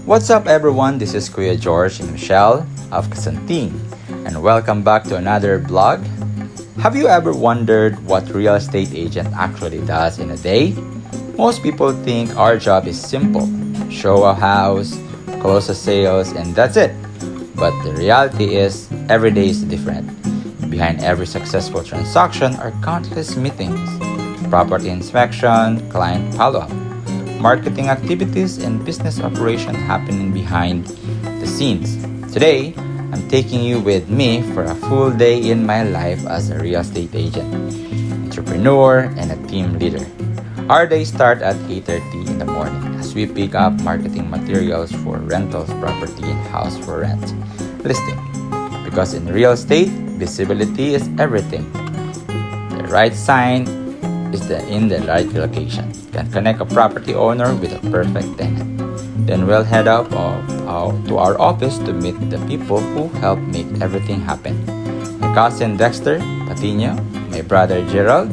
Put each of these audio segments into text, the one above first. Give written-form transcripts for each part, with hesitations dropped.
What's up everyone, this is Kuya George and Michelle of Kasanting and welcome back to another vlog. Have you ever wondered what real estate agent actually does in a day? Most people think our job is simple. Show a house, close a sales, and that's it. But the reality is, every day is different. Behind every successful transaction are countless meetings, property inspection, client follow-up, marketing activities, and business operation happening behind the scenes. Today, I'm taking you with me for a full day in my life as a real estate agent, entrepreneur, and a team leader. Our day starts at 8:30 in the morning as we pick up marketing materials for rentals, property, and house for rent listing. Because in real estate, visibility is everything. The right sign is in the right location. Can connect a property owner with a perfect tenant. Then we'll head up to our office to meet the people who help make everything happen. My cousin Dexter Patino, my brother Gerald,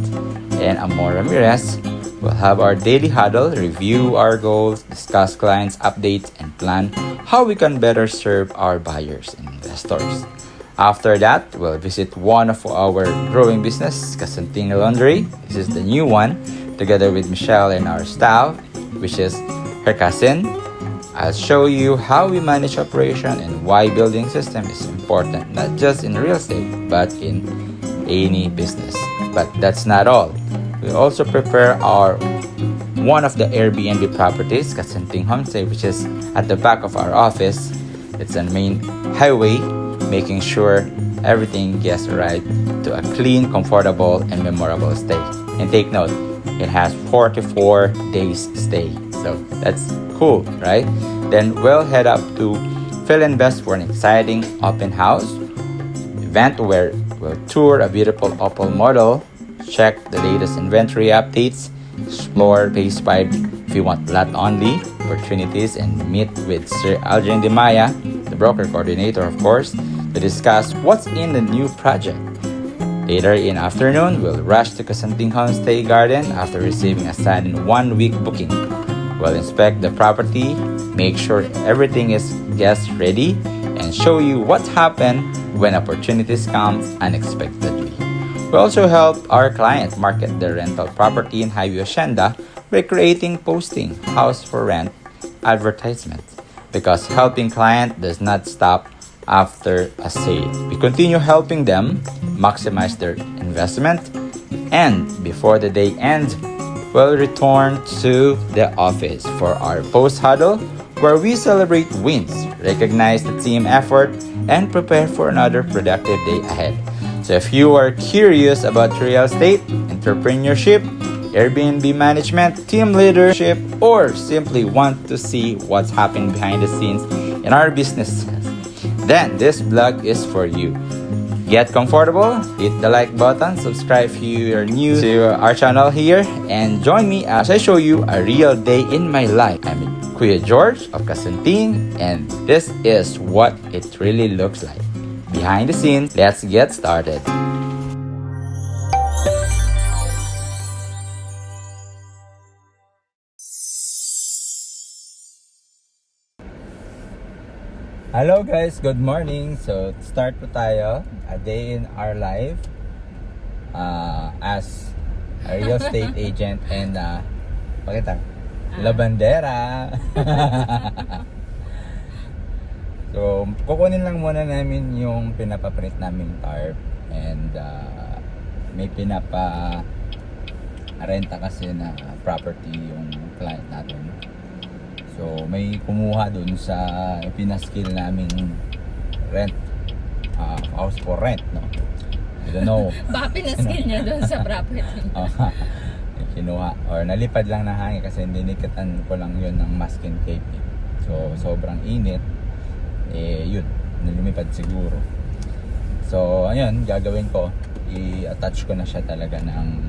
and Amor Ramirez will have our daily huddle, review our goals, discuss clients' updates, and plan how we can better serve our buyers and investors. After that, we'll visit one of our growing business, Kasanting Laundry. This is the new one, together with Michelle and our staff, which is her cousin. I'll show you how we manage operation and why building system is important, not just in real estate, but in any business. But that's not all. We also prepare one of the Airbnb properties, Kasanting Homestay, which is at the back of our office. It's a main highway, making sure everything gets right to a clean, comfortable, and memorable stay. And take note, it has 44 days stay. So that's cool, right? Then we'll head up to Philinvest for an exciting open house event where we'll tour a beautiful Opel model, check the latest inventory updates, explore Phase 5 if you want lot only opportunities, and meet with Sir Aldrin Di Maya, the broker coordinator of course, to discuss what's in the new project. Later in afternoon, we'll rush to Kasanting Homestay Garden after receiving a sudden 1-week booking. We'll inspect the property, make sure everything is guest ready, and show you what happened when opportunities come unexpectedly. We also help our client market their rental property in Highview Hacienda by creating posting house for rent advertisements. Because helping client does not stop after a sale. We continue helping them maximize their investment, and before the day ends, we'll return to the office for our post huddle where we celebrate wins, recognize the team effort, and prepare for another productive day ahead. So if you are curious about real estate, entrepreneurship, Airbnb management, team leadership, or simply want to see what's happening behind the scenes in our businesses, then this vlog is for you. Get comfortable, hit the like button, subscribe if you are new to our channel here, and join me as I show you a real day in my life. I'm Kuya George of Kasanting, and this is what it really looks like. Behind the scenes, let's get started. Hello guys, good morning. So start po tayo, a day in our life as a real estate agent and labandera. So kukunin lang muna namin yung pinapaprint naming tarp and may pinapa-renta kasi na property yung client natin. So may kumuha dun sa pinaskill naming rent, house for rent, no? I don't know. Baka pinaskill niya dun sa property. Kinuha or nalipad lang na hangin kasi dinikatan ko lang yun ng masking tape. So sobrang init, yun, nalumipad siguro. So ayun, gagawin ko, i-attach ko na siya talaga ng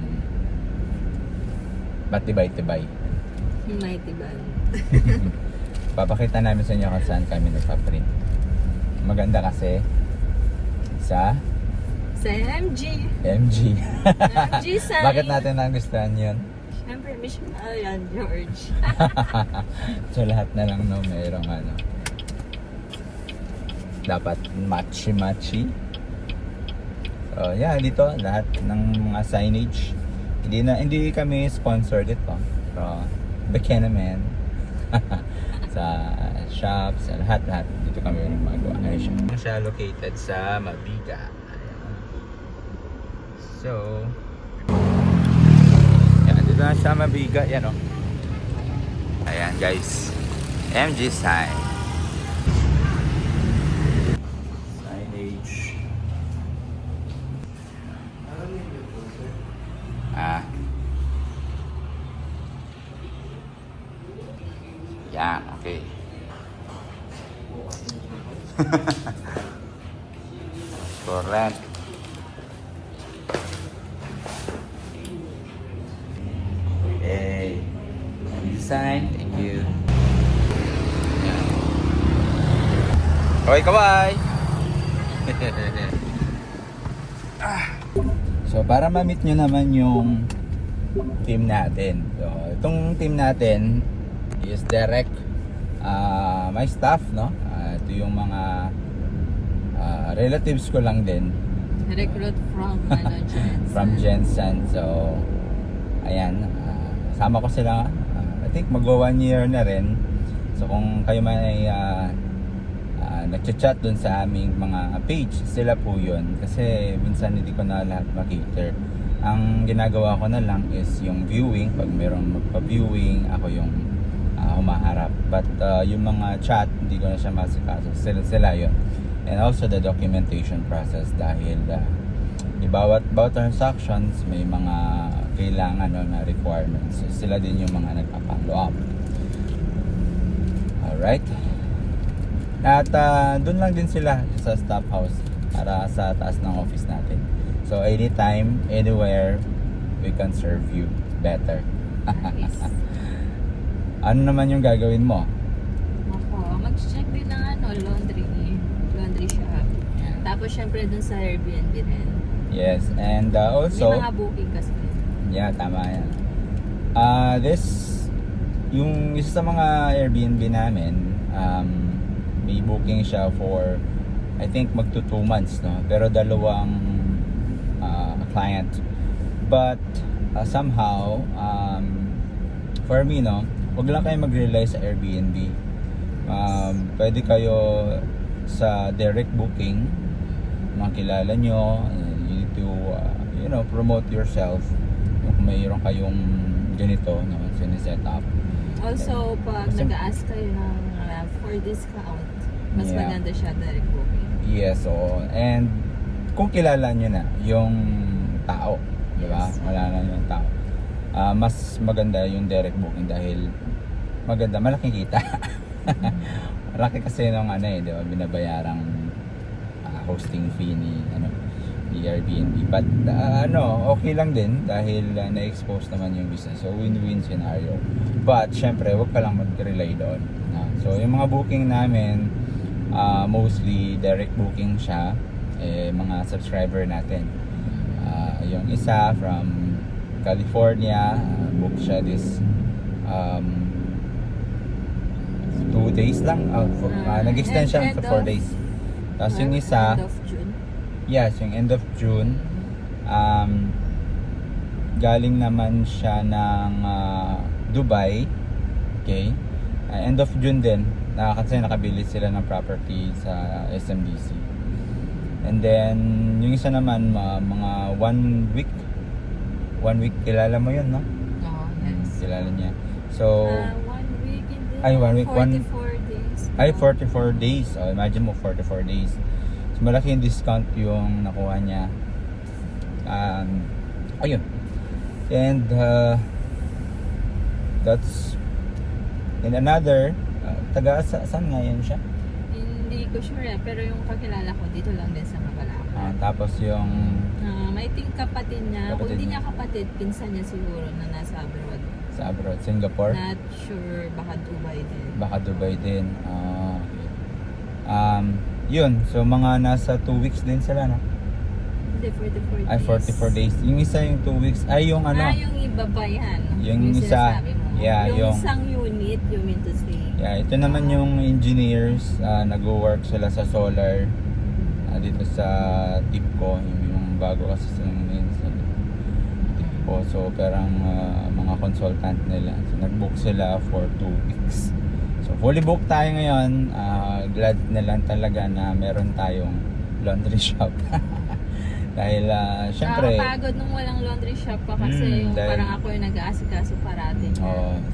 matibay-tibay. May tiban. Papakita namin sa inyo kung saan kami nagpa-print. Maganda kasi sa Sa MG. MG. MG sign. Bakit natin nagustuhan yun? Siyempre, mission yan, George. So lahat na lang no, mayroong ano. Dapat matchy-matchy. So yeah, dito lahat ng mga signage. Hindi kami sponsored ito. Pero baka naman. Sa shops, sa lahat dito kami yung magawa. Ayun siya located sa Mabiga. So yan, dito na sa Mabiga. Yan o. Ayan guys, MG sign. Signage. Yan, okay. Correct. Okay. Design, thank you. Yan. Okay, kawai. So, para ma-meet nyo naman yung team natin. So, itong team natin is direct my staff, no? Ito yung mga relatives ko lang din. Recruit from Jensen. From Jensen. So, ayan. Sama ko sila. I think magwa 1 year na rin. So, kung kayo man ay nagchat-chat dun sa aming mga page, sila po yun. Kasi minsan hindi ko na lahat makiter. Ang ginagawa ko na lang is yung viewing. Pag mayroong magpa-viewing, ako yung humaharap. But yung mga chat, hindi ko na siya masikaso. Sila yun. And also the documentation process dahil bawat transactions may mga kailangan na requirements. So, sila din yung mga nagpa-follow up. Alright. At doon lang din sila sa staff house para sa taas ng office natin. So anytime, anywhere, we can serve you better. Nice. Ano naman yung gagawin mo? Ako, mag-check din ng laundry shop. Tapos syempre dun sa Airbnb din. Yes, and also May mga booking kasi. yeah, tama yan. Yung isa sa mga Airbnb namin, may booking siya for I think magto 2 months, no? Pero dalawang client. But somehow for me, no, wag lang kayo mag-rely sa Airbnb. Pwede kayo sa direct booking, mga kilala nyo, you need to promote yourself. Kung mayroon kayong ganito, no, siniset up. Also, pag nag-ask kayo ng for discount, mas maganda siya direct booking. Yes, so and kung kilala nyo na yung tao, di ba? Yes. Wala na yung tao. Mas maganda yung direct booking dahil maganda, malaking kita. Malaki kasi nung di ba, binabayarang hosting fee ni Airbnb. But okay lang din dahil na-expose naman yung business. So win-win scenario. But syempre, wag ka lang mag-rely doon. So yung mga booking namin, mostly direct booking siya, mga subscriber natin. Yung isa from California, book siya this 2 days lang. Nag-extend siya to 4 days. Tapos yung isa, End of June. yes, yung end of June, galing naman siya ng Dubai. Okay. End of June din, kasi nakabili sila ng property sa SMDC. And then yung isa naman mga 1 week, kilala mo yun, no? Oh, yes. Kilala niya. So 1 week in the Ay, 1 week, 44 days. ay 44 days. Imagine mo 44 days. So malaki yung discount yung nakuha niya. Ayun. And that's in another saan nga yun siya? Hindi ko sure pero yung kakilala ko dito lang din sa Mabalacan. Tapos yung I think kapatid niya, kung Kapatid hindi niya. niya kapatid, pinsan niya siguro na nasa abroad. sa abroad, Singapore. Not sure, baka Dubai din. Baka Dubai din. Okay. Yun. So mga nasa 2 weeks din sila, no? Hindi, 44 days. Ay, 44 days. Yung isa yung 2 weeks. Ay, yung ano. Yung iba pa yan. Yung isa, sinasabi mo. yeah, yung yung- isang unit, you mean to say. Yeah, ito naman yung engineers. Nag-work sila sa solar. Dito sa TIPCO. Yung bago kasi silang ngayon sa TIPCO. So, parang mga consultant nila. So, nag-book sila for 2 weeks. So, fully booked tayo ngayon. Glad na lang talaga na meron tayong laundry shop. Dahil, syempre... Nakakapagod nung walang laundry shop pa kasi yung dahil- parang ako yung nag-aasikaso parati.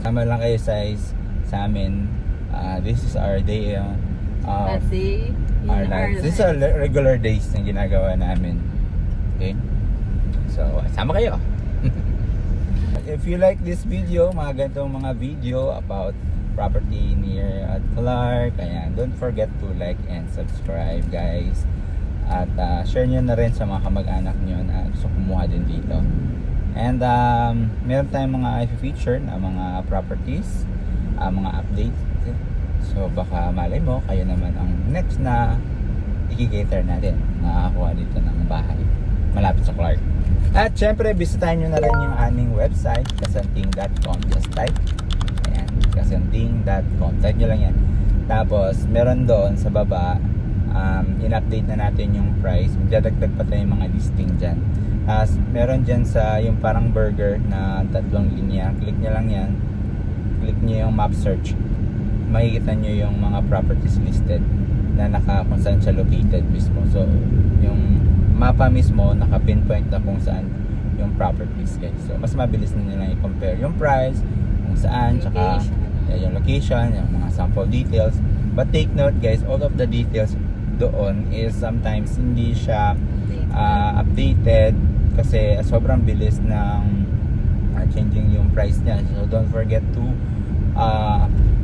Sama lang kayo sa amin. This is our day That day, our lives. This is our regular days na ginagawa namin. Okay? So, sama kayo. If you like this video, mga ganitong mga video about property near at Clark, ayan, don't forget to like and subscribe, guys. At share nyo na rin sa mga kamag-anak nyo na gusto kumuha din dito. And meron tayong mga i-feature na mga properties, mga updates. So baka malay mo, kayo naman ang next na i-cater natin, nakakuha dito ng bahay malapit sa Clark. At syempre, bisitahin nyo na rin yung aming website, kasanting.com. Just type, ayan, kasanting.com. Type nyo lang yan. Tapos meron doon sa baba, in-update na natin yung price. Magdadagdag pa tayo yung mga listing dyan. Meron dyan sa yung parang burger na 3 linya. Click nyo lang yan. Click nyo yung map search. Makikita nyo yung mga properties listed na kung saan siya located mismo. So, yung mapa mismo, naka-pinpoint na kung saan yung properties, guys. So, mas mabilis na nilang i-compare yung price, kung saan, tsaka yung location, yung mga sample details. But take note, guys, all of the details doon is sometimes hindi siya updated kasi sobrang bilis ng changing yung price niya. So don't forget to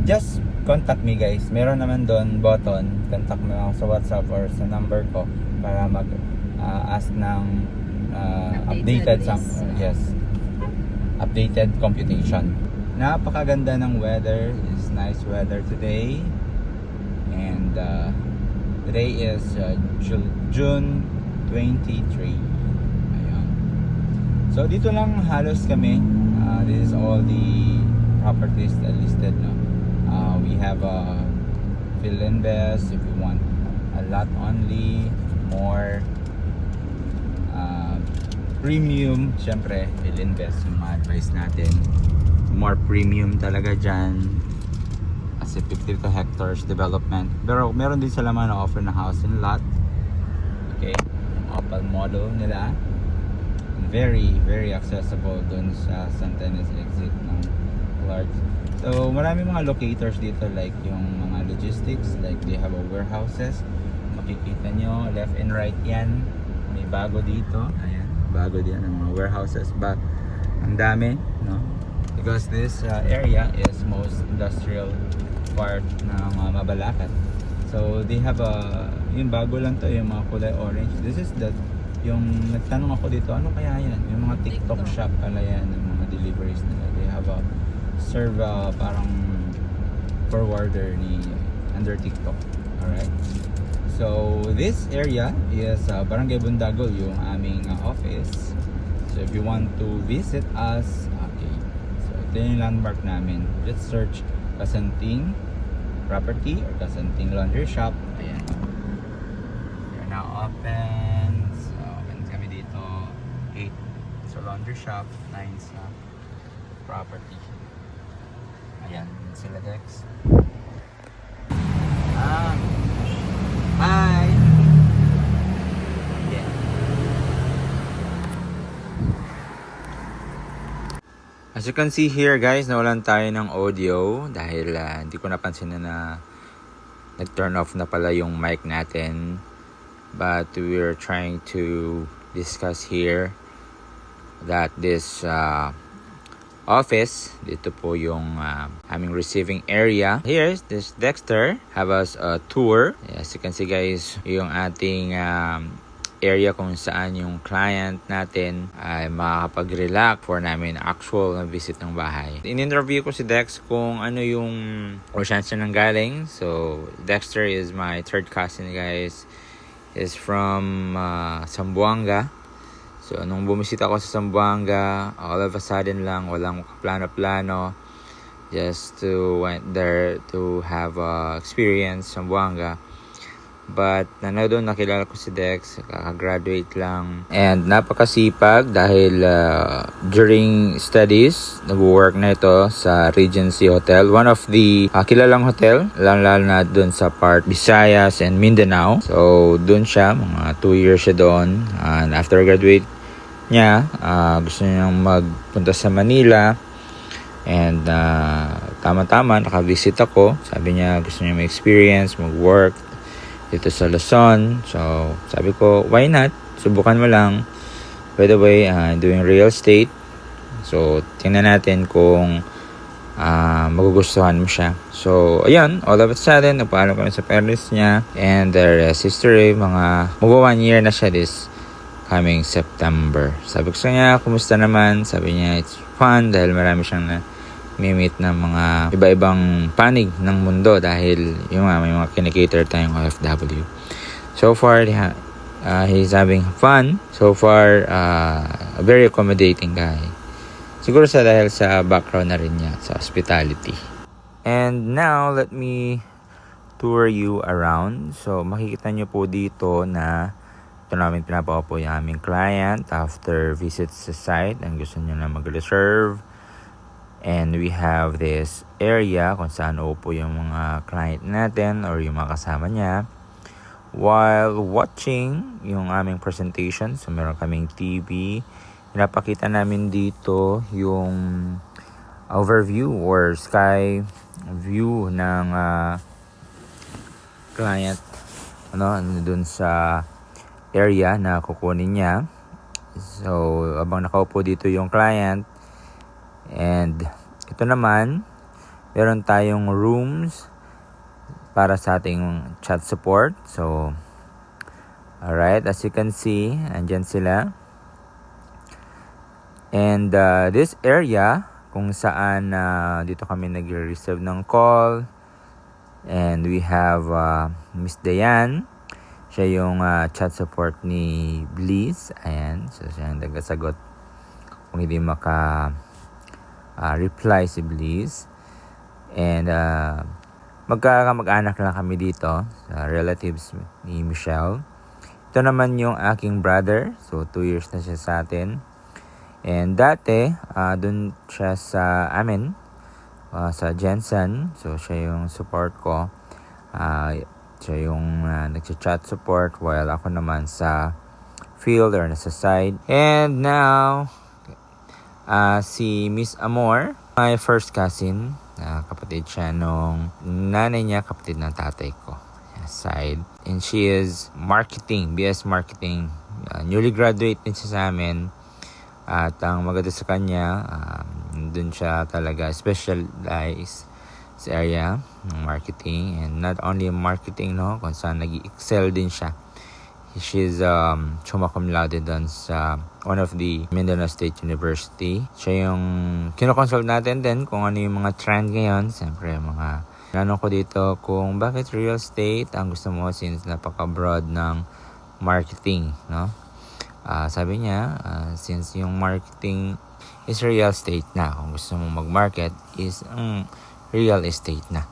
just contact me, guys. Meron naman doon button, contact mo ako sa WhatsApp or sa number ko para mag ask ng updated updated computation. Napakaganda ng weather. It's nice weather today. And today is June 23. Ayan. So dito lang halos kami. This is all the properties that listed, no? We have a fill invest if you want a lot only, more premium, syempre fill invest yung mga advice natin. More premium talaga dyan kasi 52 hectares development, pero meron din sila mga na-offer na house and lot. Okay, Opal model nila, very very accessible dun sa Santa Ynez exit ng Clark. So marami mga locators dito, like yung mga logistics, like they have a warehouses, makikita nyo left and right yan. May bago dito, ayan, bago din ang mga warehouses, but ang dami, no? Because this area is most industrial part ng Mabalacat. So they have yung bago lang to, yung mga kulay orange. This is yung nagtanong ako dito, ano kaya yan? Yung mga TikTok shop pala yan, yung mga deliveries nila. They have a serve parang forwarder under TikTok. Alright. So this area is Barangay Bundago, yung aming office. So if you want to visit us, okay. So ito yung landmark namin. Just search Kasanting Property or Kasanting Laundry Shop. Ayan. We're now open. So open kami dito 8 sa laundry shop, 9 sa property. Ayan sila, Dex. Hi! Yeah. As you can see here, guys, nawalan tayo ng audio dahil hindi ko napansin na nag-turn off na pala yung mic natin. But we're trying to discuss here that this office, dito po yung aming receiving area. Here's this Dexter have us a tour. As you can see, guys, yung ating area kung saan yung client natin ay makakapag-relax for namin actual na visit ng bahay. In-interview ko si Dex kung ano yung or saan siya nanggaling. So Dexter is my third cousin, guys. is from Zamboanga. So, nung bumisita ako sa Zamboanga, all of a sudden lang, walang plano-plano, just to went there to have experience sa Zamboanga. But doon nakilala ko si Dex, kakagraduate lang. And napakasipag dahil during studies, nag-work na ito sa Regency Hotel. One of the kilalang hotel, lalo na doon sa part Visayas and Mindanao. So doon siya, mga 2 years siya doon. And after graduate niya, gusto niyang magpunta sa Manila. And tama-tama, nakavisit ako. Sabi niya gusto niya mag-experience, mag-work dito sa Luzon. So, sabi ko, why not? Subukan mo lang. By the way, doing real estate. So, tingnan natin kung magugustuhan mo siya. So, ayan, all of a sudden, nagpaalam kami sa parents niya and their sister, mga magwa 1 year na siya this coming September. Sabi ko sa niya, kumusta naman? Sabi niya, it's fun dahil marami siyang meet ng mga iba-ibang panig ng mundo dahil yung may mga kinikater tayong OFW. So far, he's having fun. So far, a very accommodating guy. Siguro dahil sa background na rin niya sa hospitality. And now, let me tour you around. So, makikita nyo po dito na ito namin pinapakaw po yung aming client after visit sa site. Ang gusto nyo na mag-reserve. And we have this area kung saan upo yung mga client natin or yung mga kasama niya while watching yung aming presentation. So meron kaming TV. Pinapakita namin dito yung overview or sky view ng client dun sa area na kukunin niya. So abang nakaupo dito yung client, and ito naman, meron tayong rooms para sa ating chat support. So, alright, as you can see, andyan sila. And this area, kung saan dito kami nag-receive ng call. And we have Miss Dayan. Siya yung chat support ni Bliss. Ayan, so siya yung nagsasagot kung hindi reply si Bliss. And magkamag-anak lang kami dito sa relatives ni Michelle. Ito naman yung aking brother. So 2 years na siya sa atin. And dati dun siya sa amin sa Jensen. So siya yung support ko. Siya yung nagcha-chat support while ako naman sa field or nasa side. And now si Miss Amor, my first cousin, kapatid siya nung nanay niya, kapatid ng tatay ko, side. And she is marketing, BS marketing. Newly graduate din siya sa amin. At ang maganda sa kanya, dun siya talaga specialized sa area ng marketing. And not only marketing, kung saan nag-excel din siya. She's summa cum laude dun sa one of the Mindanao State University. Siya yung kinoconsult natin din kung ano yung mga trend ngayon. Siyempre, mga tanong ko dito kung bakit real estate ang gusto mo since napaka-broad ng marketing, sabi niya, since yung marketing is real estate na, kung gusto mo mag-market is real estate na.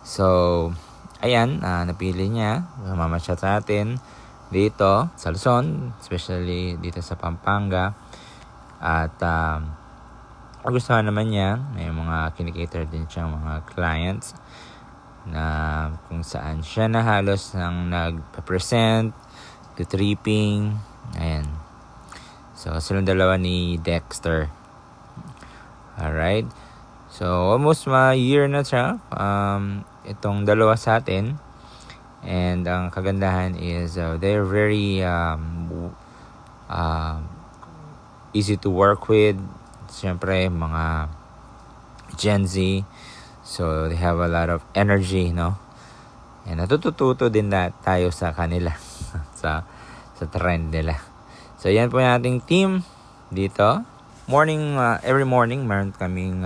So, ayan, napili niya. Mamasyat natin dito sa Luzon, especially dito sa Pampanga. At gusto naman niya, may mga kinikater din siyang mga clients na kung saan siya na halos nang nagpa-present, tripping. Ayan. So, silang dalawa ni Dexter. Alright. So, almost year na siya. Itong dalawa sa atin. And ang kagandahan is they're very easy to work with. Siyempre, mga Gen Z. So, they have a lot of energy, And natututo din tayo sa kanila. sa trend nila. So, yan po yung ating team dito. Every morning, meron kaming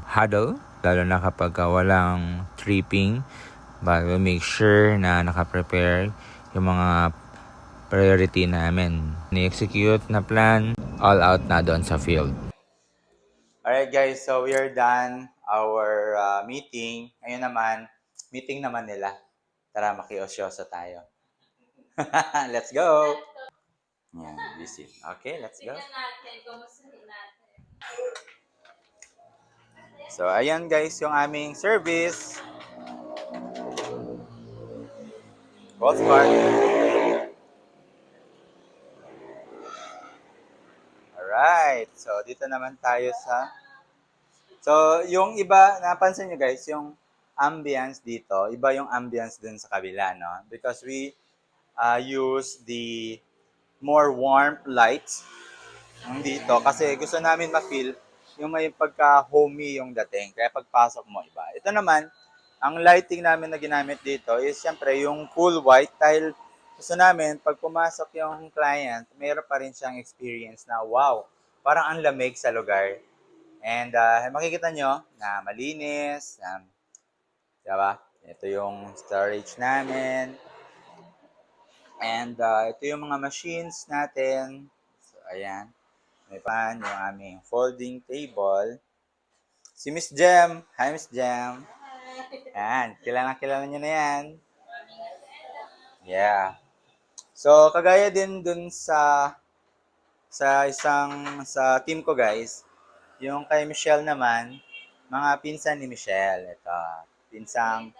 huddle. Lalo na kapag walang tripping. But we'll make sure na naka-prepare yung mga priority namin. Ni-execute na plan, all out na doon sa field. Alright guys, so we are done our meeting. Ngayon naman, meeting naman nila. Tara, makiosyoso tayo. Let's go! Yan, busy. Okay, let's go. Tingnan natin, kumustahin natin. So, ayan guys, yung aming service. Golf cart. Alright, so dito naman tayo sa... So, yung iba, napansin nyo guys, yung ambience dito, iba yung ambience dun sa kabila, no? Because we use the more warm lights dito kasi gusto namin ma-feel yung may pagka-homey yung dating. Kaya pagpasok mo, iba. Ito naman, ang lighting namin na ginamit dito is syempre yung cool white dahil gusto namin pag pumasok yung client, mayroon pa rin siyang experience na wow, parang ang lamig sa lugar. And makikita nyo na malinis, diba? Ito yung storage namin. And ito yung mga machines natin. So, ayan. May pan, yung aming folding table. Si Miss Jem. Hi, Miss Jem. Ayan. Kilala nyo na yan. Yeah. So, kagaya din dun sa team ko, guys. Yung kay Michelle naman, mga pinsan ni Michelle. Ito. Pinsang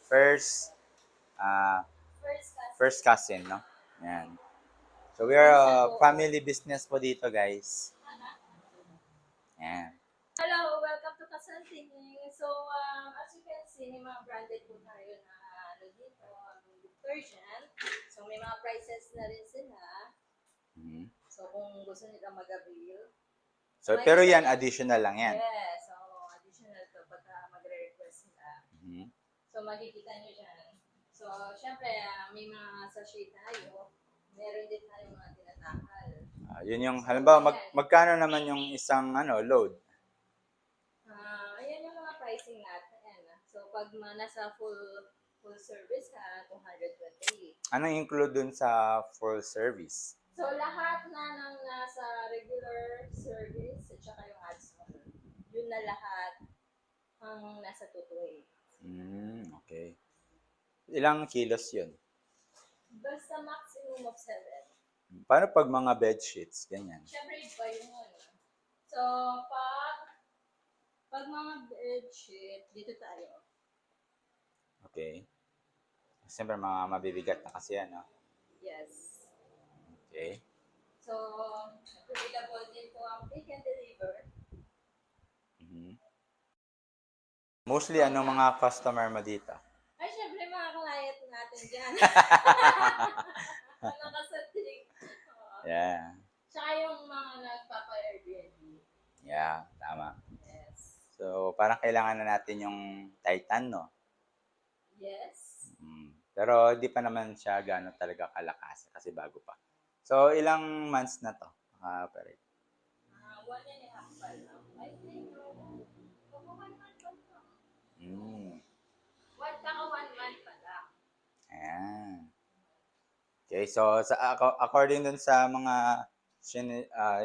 first cousin, no? Ayan. So, we are a family business po dito, guys. Ayan. Hello, welcome to Kasanting. So, as you can see, may mga branded po tayo na dito, detergent. So, may mga prices na rin sila. Mhm. So, kung gusto nila mag-avail. So, pero yan, additional lang yan. Yes, so additional to pagka magre-request sila. Mhm. So, makikita nyo dyan. So, syempre, may mga sachet tayo. Meron din tayong mga tinatakal. Yun yung, halimbawa, magkano naman yung isang load? Ayan yung mga pricing natin. So, pag nasa full service ka, 228. Anong include dun sa full service? So, lahat na ng nasa regular service at saka yung add-on, yun na lahat ang nasa 228. Okay. Ilang kilos yun? Basta maximum of 7. Paano pag mga bed sheets? Ganyan. Siyempre, iba yung ano. So, pag mga bedsheet, dito tayo. Okay. Siyempre, mga mabibigat na kasi yan, no? Yes. Okay. So, available din po ang pick and deliver. Mhm. Mostly, anong mga customer mo dito? Ay, syempre, mga client natin dyan. Mga kasating. Yeah. Tsaka yung mga nagpapa-Airbnb. Yeah, tama. Yes. So, parang kailangan na natin yung Titan, no? Yes. Pero hindi pa naman siya gano'n talaga kalakas kasi bago pa. So, ilang months na to? Naka-operate. 1.5 pa lang. I think, 1 month pa lang. 1 month pa lang. Ayan. Okay, so according dun sa mga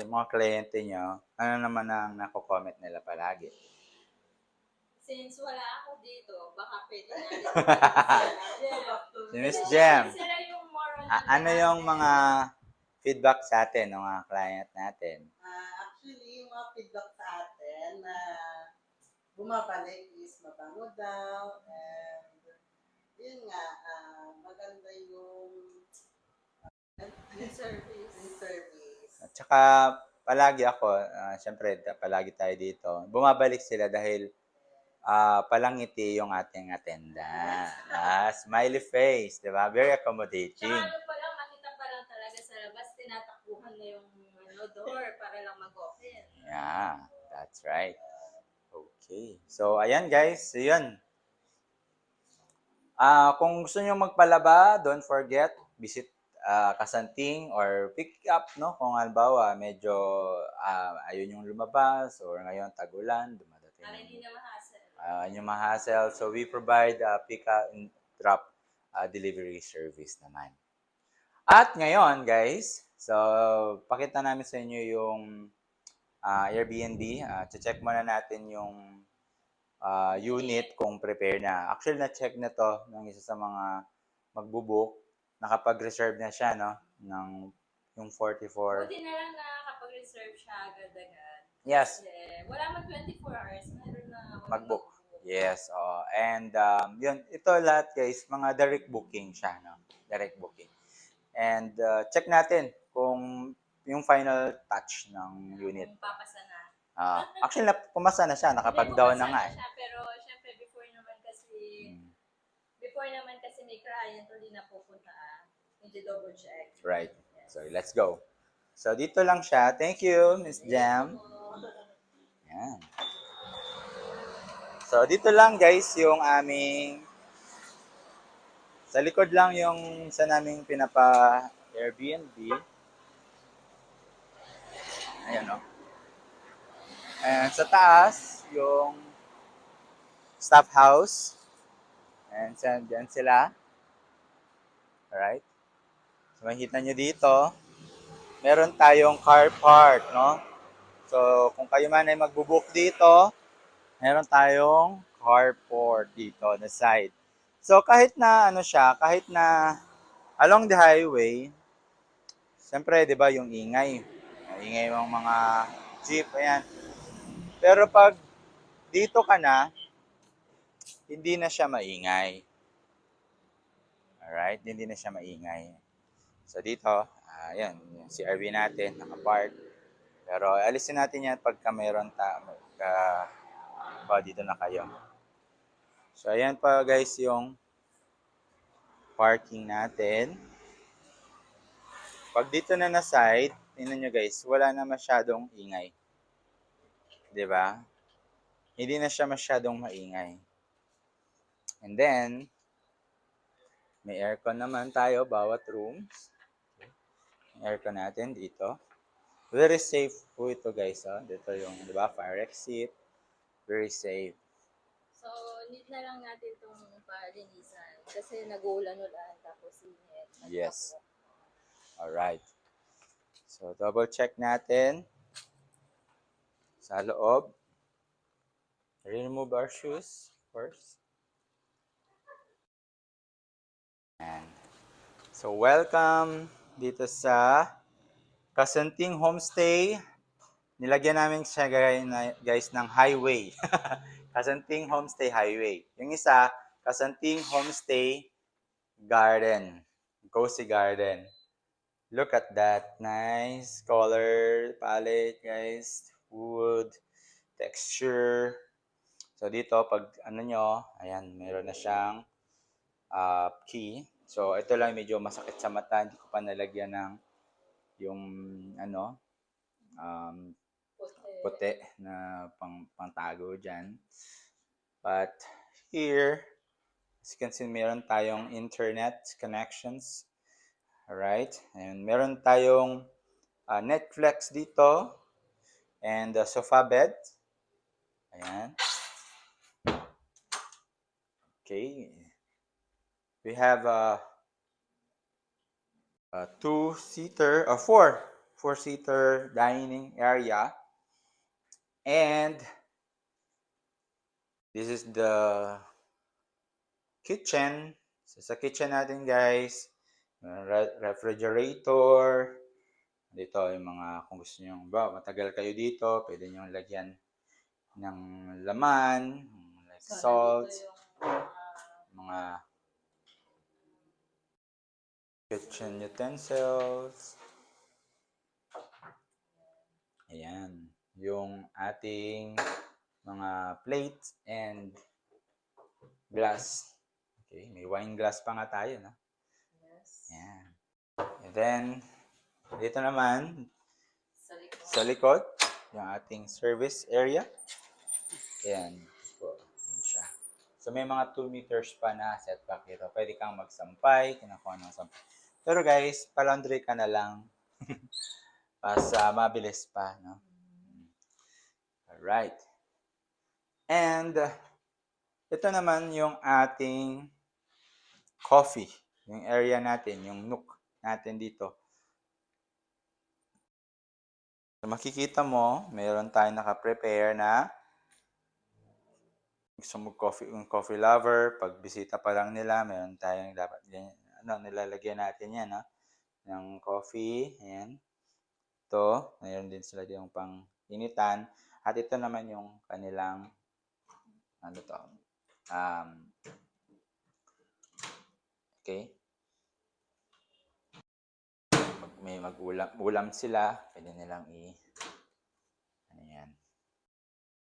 yung mga kliyente nyo, ano naman ang nako-comment nila palagi? Since wala ako dito, baka pwede natin. Si Miss Jem, Sila yung more on ano yung mga feedback sa atin ng mga client natin? Actually, yung mga feedback sa atin na bumabalik is mabango daw and yun nga, maganda yung service. At saka palagi ako, syempre palagi tayo dito, bumabalik sila dahil palangiti yung ating attendant. Smiley face, di ba? Very accommodating. Tsaka ano pa lang, makita pa lang talaga sa labas, tinatakbuhan na yung door para lang mag-open. Yeah, that's right. Okay. So, ayan guys. So, yun. Kung gusto nyo magpalaba, don't forget, visit Kasanting or pick up, no? Kung halimbawa, medyo ayun yung lumabas or ngayon tagulan, dumadating. Para hindi na ma-hassle. Yung ma-hassle. So, we provide pick up and drop delivery service naman. At ngayon, guys, so pakita namin sa inyo yung Airbnb. Check muna natin yung unit kung prepare na. Actually, na-check na to ng isa sa mga magbubook. Nakapag-reserve na siya, no? Ng yung 44. Buti na lang na kapag reserve siya agad-agad. Yes, Kasi wala man 24 hours, meron na mag-book. Yes, oo. And yun, ito lahat guys, mga direct booking siya, no? Direct booking. And check natin kung yung final touch ng unit. Kung papasa na. Actually, pumasa na siya, nakapag-down na nga. Hindi, pumasa na siya, pero syempre before naman kasi may client ulit na pupunta, hindi double check. Right. So, let's go. So, dito lang siya. Thank you, Miss Jam. Yan. So, dito lang guys yung aming sa likod lang yung sa naming pinapa Airbnb. Ayan o. And sa taas, yung staff house. And dyan sila. Alright. So, makikita nyo dito, meron tayong car park, no? So, kung kayo man ay magbubook dito, meron tayong carport dito on the side. So, kahit na ano siya, kahit na along the highway, siyempre, di ba, yung ingay. Ingay ng mga jeep, ayan. Pero pag dito ka na, hindi na siya maingay. Alright? Hindi na siya maingay. So, dito, ayan, yung CRV natin, nakapark. Pero, alisin natin yan pagka mayroon dito na kayo. So, ayan pa guys yung parking natin. Pag dito na side, tingnan nyo guys, wala na masyadong ingay. 'Di ba? Hindi na siya masyadong maingay. And then, may aircon naman tayo, bawat rooms. May aircon natin dito. Very safe po ito guys. Dito yung, 'di ba, fire exit. Very safe. So, need na lang natin itong palinisan. Kasi nag-uulan-ulan, tapos init. Yes. Alright. So, double check natin sa loob. Remove our shoes first. And so, welcome dito sa Kasanting Homestay. Nilagyan namin siya guys ng highway. Kasanting Homestay Highway. Yung isa, Kasanting Homestay Garden. Cozy Garden. Look at that. Nice color palette, guys. Wood. Texture. So, dito, pag ano nyo, ayan, meron na siyang key. So, ito lang medyo masakit sa mata. Hindi ko pa nalagyan ng yung, ano, puti na pangtago dyan. But, here, as you can see, meron tayong internet connections. Alright. And meron tayong Netflix dito. And sofa bed. Ayan. Okay. We have a four-seater dining area. And this is the kitchen. So, sa kitchen natin guys, refrigerator. Dito yung mga, kung gusto nyo, matagal kayo dito, pwede nyo lagyan ng laman, like salt, mga kitchen utensils. Ayan. Yung ating mga plates and glass. Okay, may wine glass pa nga tayo, no? Yes. Ayan. And then, dito naman, Sa likod. yung ating service area. Ayan. Po, yun siya. So, may mga 2 meters pa na setback dito. Pwede kang magsampay, kinakuha ng sampay. Pero guys, pa-laundry ka na lang. Para mabilis pa, no? Alright. And, ito naman yung ating coffee. Yung area natin, yung nook natin dito. So, makikita mo, meron tayong naka-prepare na gusto mo coffee lover, pag bisita pa lang nila, meron tayong dapat nilalagyan natin yan, no? Ng coffee, ayan. Ito, mayroon din sila yung pang initan. At ito naman yung kanilang, ano to, okay. May ulam sila, pwede nilang ano yan.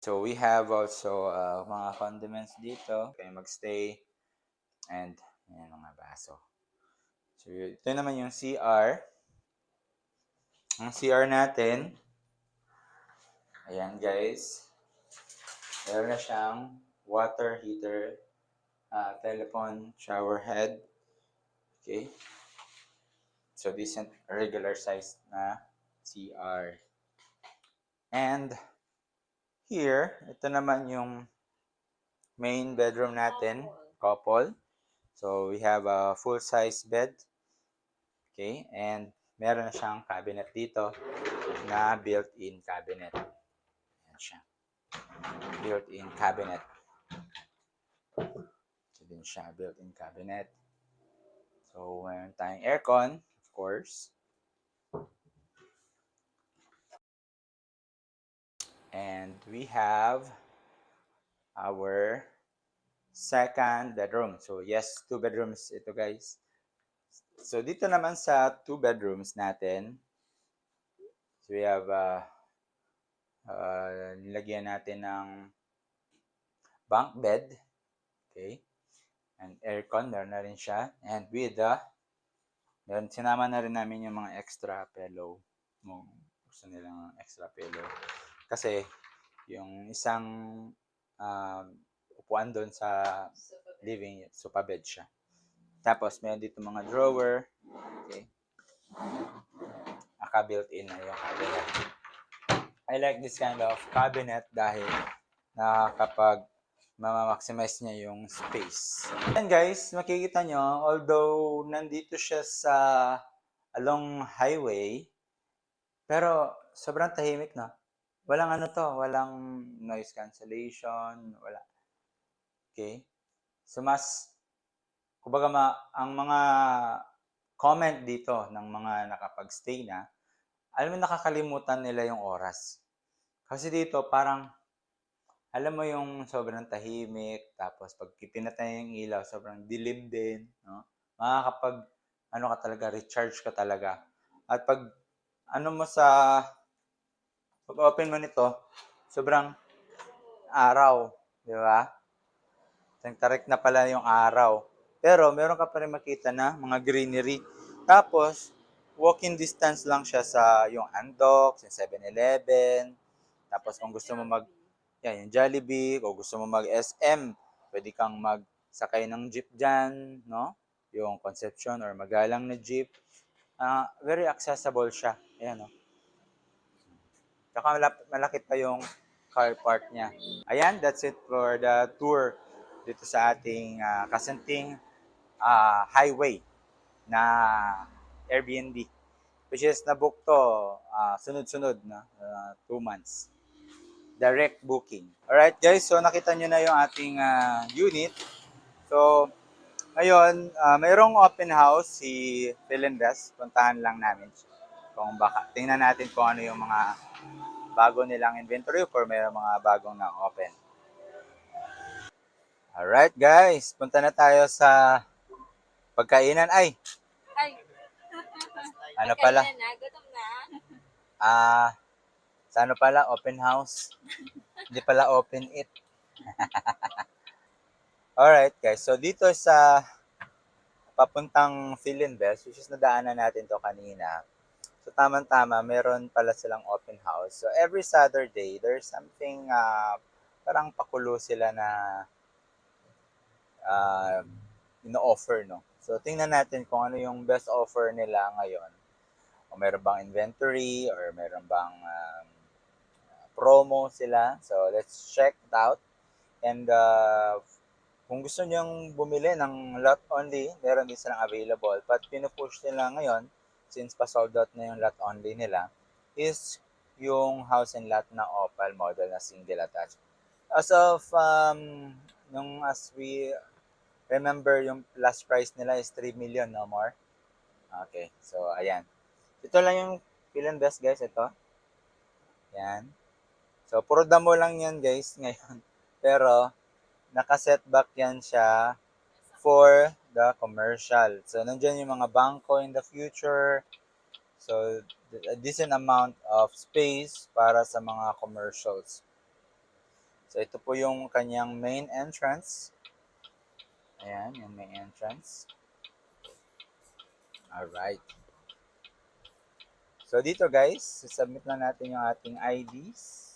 So, we have also mga condiments dito. Kaya magstay. And, ayan, mga baso. So, ito naman yung CR. Ang CR natin, ayan guys, meron na siyang water heater, telephone shower head. Okay. So, decent regular size na CR. And, here, ito naman yung main bedroom natin, couple. So, we have a full-size bed. Okay, and meron na siyang cabinet dito na built-in cabinet. Ayan siya. Built-in cabinet. Ito din siya, built-in cabinet. So, meron tayong aircon, of course. And we have our second bedroom. So, yes, 2 bedrooms ito, guys. So, dito naman sa 2 bedrooms natin, so we have, nilagyan natin ng bunk bed. Okay. And aircon, meron na rin siya. And with sinama na rin namin yung mga extra pillow. Gusto nilang extra pillow. Kasi, yung isang upuan doon sa living, sofa bed siya. Tapos, meron dito mga drawer. Okay. Naka-built-in na yung cabinet. I like this kind of cabinet dahil kapag ma-maximize niya yung space. And guys, makikita nyo, although nandito siya sa along highway, pero sobrang tahimik na. Walang walang noise cancellation, wala. Okay? So kumbaga ang mga comment dito ng mga nakapag-stay na, alam mo, nakakalimutan nila yung oras. Kasi dito parang, alam mo yung sobrang tahimik, tapos pag pinatay yung ilaw, sobrang dilim din, no? Makakapag, ka talaga, recharge ka talaga. At pag, pag open mo nito, sobrang araw, di ba? Tarik na pala yung araw. Pero, meron ka pa rin makita na mga greenery. Tapos, walking distance lang siya sa yung Andox, yung 7-Eleven. Tapos, kung gusto mo yung Jollibee, kung gusto mo mag-SM, pwede kang magsakay ng jeep dyan, no? Yung Concepcion or magalang na jeep. Very accessible siya. Ayan, no? Saka malaki pa yung car park niya. Ayan, that's it for the tour dito sa ating Kasenting highway na Airbnb, which is na-book to sunod-sunod na 2 months. Direct booking. Alright guys, so nakita nyo na yung ating unit. So, ngayon, mayroong open house si Phil and Bess. Puntahan lang namin kung baka. Tingnan natin kung ano yung mga bago nilang inventory or mayroong mga bagong na-open. Alright guys, punta na tayo sa pagkainan. Ay! Ano pala? Gutom na. Sa ano pala? Open house. Hindi pala open it. Alright guys, so dito sa papuntang Phil and Bess, which is nadaanan natin to kanina. So tama-tama, meron pala silang open house. So every Saturday, there's something parang pakulo sila na ino-offer, no? So, tingnan natin kung ano yung best offer nila ngayon. O meron bang inventory or meron bang promo sila. So, let's check it out. And Kung gusto niyang bumili ng lot only, meron din silang available. But pinupush nila ngayon, since pa-sold out na yung lot only nila, is yung house and lot na Opal model na single attached. As of, as we remember, yung last price nila is 3 million, no more. Okay, so ayan. Ito lang yung Phil and Best, guys, ito. Yan. So, puro damo lang yan, guys, ngayon. Pero, naka-setback yan siya for the commercial. So, nandiyan yung mga bangko in the future. So, a decent amount of space para sa mga commercials. So, ito po yung kanyang main entrance. Ayan, yung main entrance. Alright. So, dito guys, submit lang natin yung ating IDs.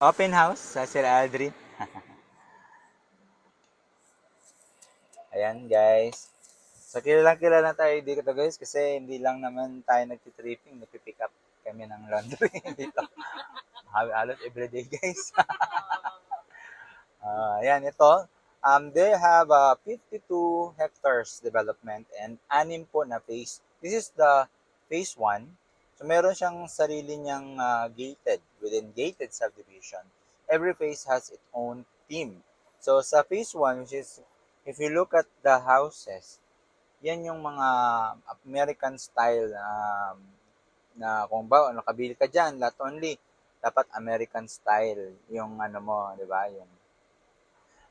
Open house sa Sir Aldrin. Ayan guys. So kilala tayo dito guys kasi hindi lang naman tayo nagtitripping, nagpipick up kami ng laundry dito. Halos everyday guys. Ayan ito. They have 52 hectares development and 6 po na phase. This is the phase 1. So meron siyang sarili niyang within gated subdivision. Every phase has its own team. So sa phase 1, which is, if you look at the houses, yan yung mga American style na kung ba nakabili ka diyan, lot only, dapat American style yung ano mo, 'di ba? Yung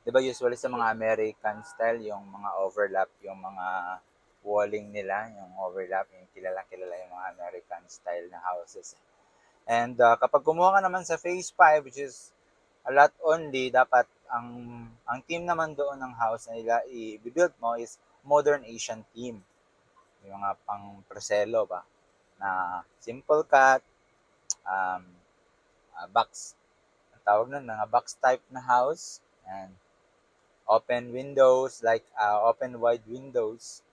'di ba usually sa mga American style yung mga overlap, yung mga walling nila, yung overlap, yung kilala yung mga American style na houses. And kapag kumuha ka naman sa phase 5, which is a lot only, dapat ang team naman doon ng house na nila i-build mo is modern Asian team. Yung mga pang preselo ba na simple cut, box, ang tawag nun, mga box type na house, and open windows, like open wide windows.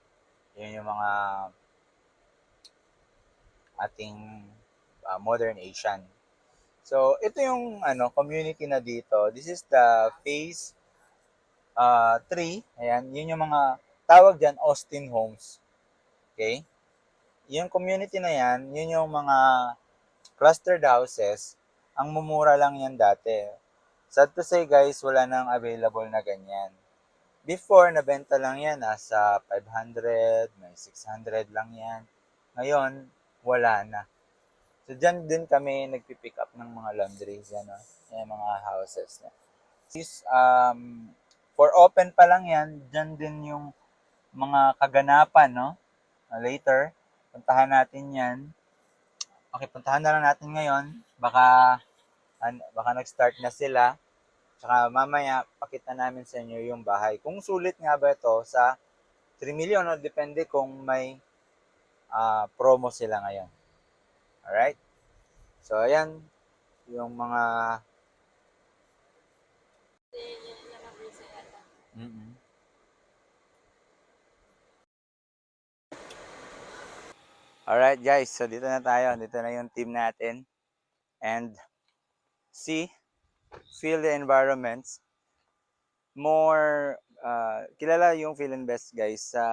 Yun yung mga ating modern Asian. So, ito yung community na dito. This is the phase 3. Ayan, yun yung mga tawag dyan, Austin Homes. Okay? Yung community na yan, yun yung mga clustered houses. Ang mumura lang yan dati. Sad to say guys, wala nang available na ganyan. Before, nabenta lang yan nasa 500, may 600 lang yan. Ngayon, wala na. So, dyan din kami nagpipick up ng mga laundries, yan, yung mga houses na. This, for open pa lang yan, dyan din yung mga kaganapan, no? Later, puntahan natin yan. Okay, puntahan na lang natin ngayon. Baka nag-start na sila. Tsaka mamaya, pakita namin sa inyo yung bahay. Kung sulit nga ba ito sa 3 million, no? Depende kung may promo sila ngayon. Alright? So, ayan. Yung mga... Alright guys, so dito na tayo. Dito na yung team natin. And feel the environments. More, kilala yung Phil and Best guys sa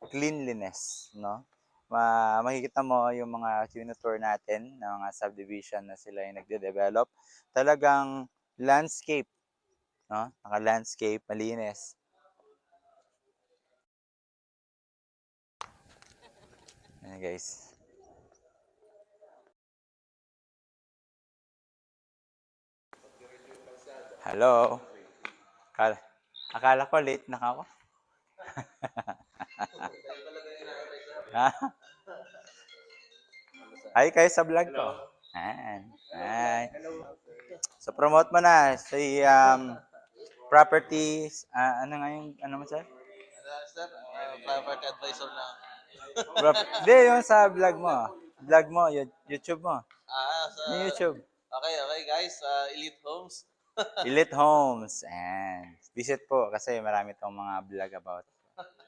cleanliness, no? Makikita mo yung mga tour natin ng mga subdivision na sila yung nagde-develop. Talagang landscape, no? Naka-landscape, malinis. Ayan guys. Hello. Akala ko late na ako. Hi kayo sa vlog ko. Hi. So promote mo na si properties, ano nga yung mo sir? Sir, property advisor na. Hindi, yung sa vlog mo. Vlog mo, YouTube mo. Yung YouTube. Okay guys, Elite Homes. Elite Homes. And visit po kasi marami tong mga vlog about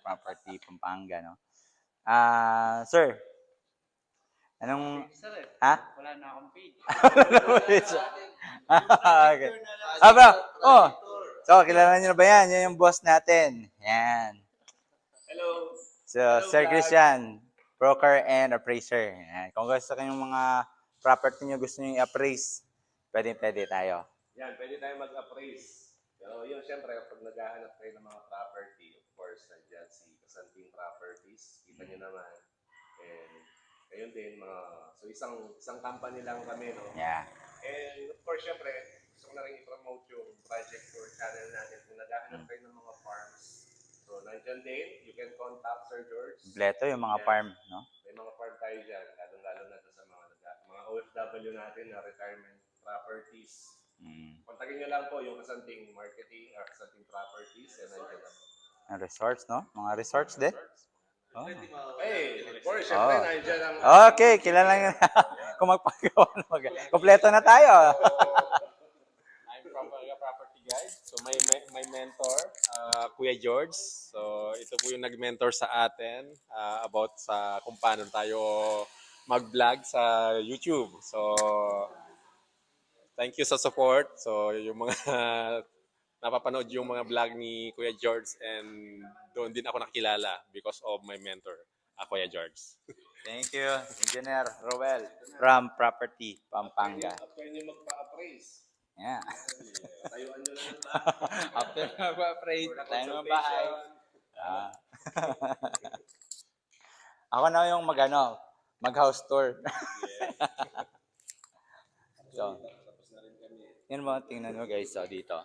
property Pampanga, no? Sir, Anong, Sir eh. ha? Wala na akong page. Okay. Bro. Oh. So, kilala niyo na ba yan? Yan yung boss natin. Yan. Hello. So, Sir Christian, broker and appraiser. Yan. Kung gusto kayong mga property niyo gusto niyo i-appraise, pwede tayo. Yan, pwede tayo mag-appraise. Pero yun, syempre, kapag naghahanap kayo ng mga property, of course, nandiyan si Kasanting Properties. Kita nyo naman. And, ayun din, so isang company lang kami, no? Yeah. And, of course, syempre, gusto ko na rin i-promote yung project or channel natin. Kung naghahanap kayo ng mga farms, so, nandiyan din, you can contact Sir George. Kompleto yung mga farm, no? May mga farm tayo dyan, lalong-lalo na sa mga OFW natin na retirement properties. Kontakin nyo lang po yung Kasanting Marketing or Kasanting Properties and nandiyan lang. Ang resorts, no? Mga resorts din. Oh. Hey, of course, syempre, Oh. nandiyan ang... Okay, kilala nyo na. Kung magpagawa na kompleto na tayo. I'm from Paga Property Guide. So my mentor, Kuya George. So ito po yung nag-mentor sa atin about sa kung paano tayo mag-vlog sa YouTube. So thank you sa support. So yung mga napapanood yung mga vlog ni Kuya George and doon din ako nakilala because of my mentor, Kuya George. Thank you, Engineer Roel from Property, Pampanga. After nyo magpa-appraise, Yeah. tayuan nyo lang yung After mag-appraise, tayo naman bahay. Ako na yung mag-house tour. So, yun mo, tingnan mo guys, so dito.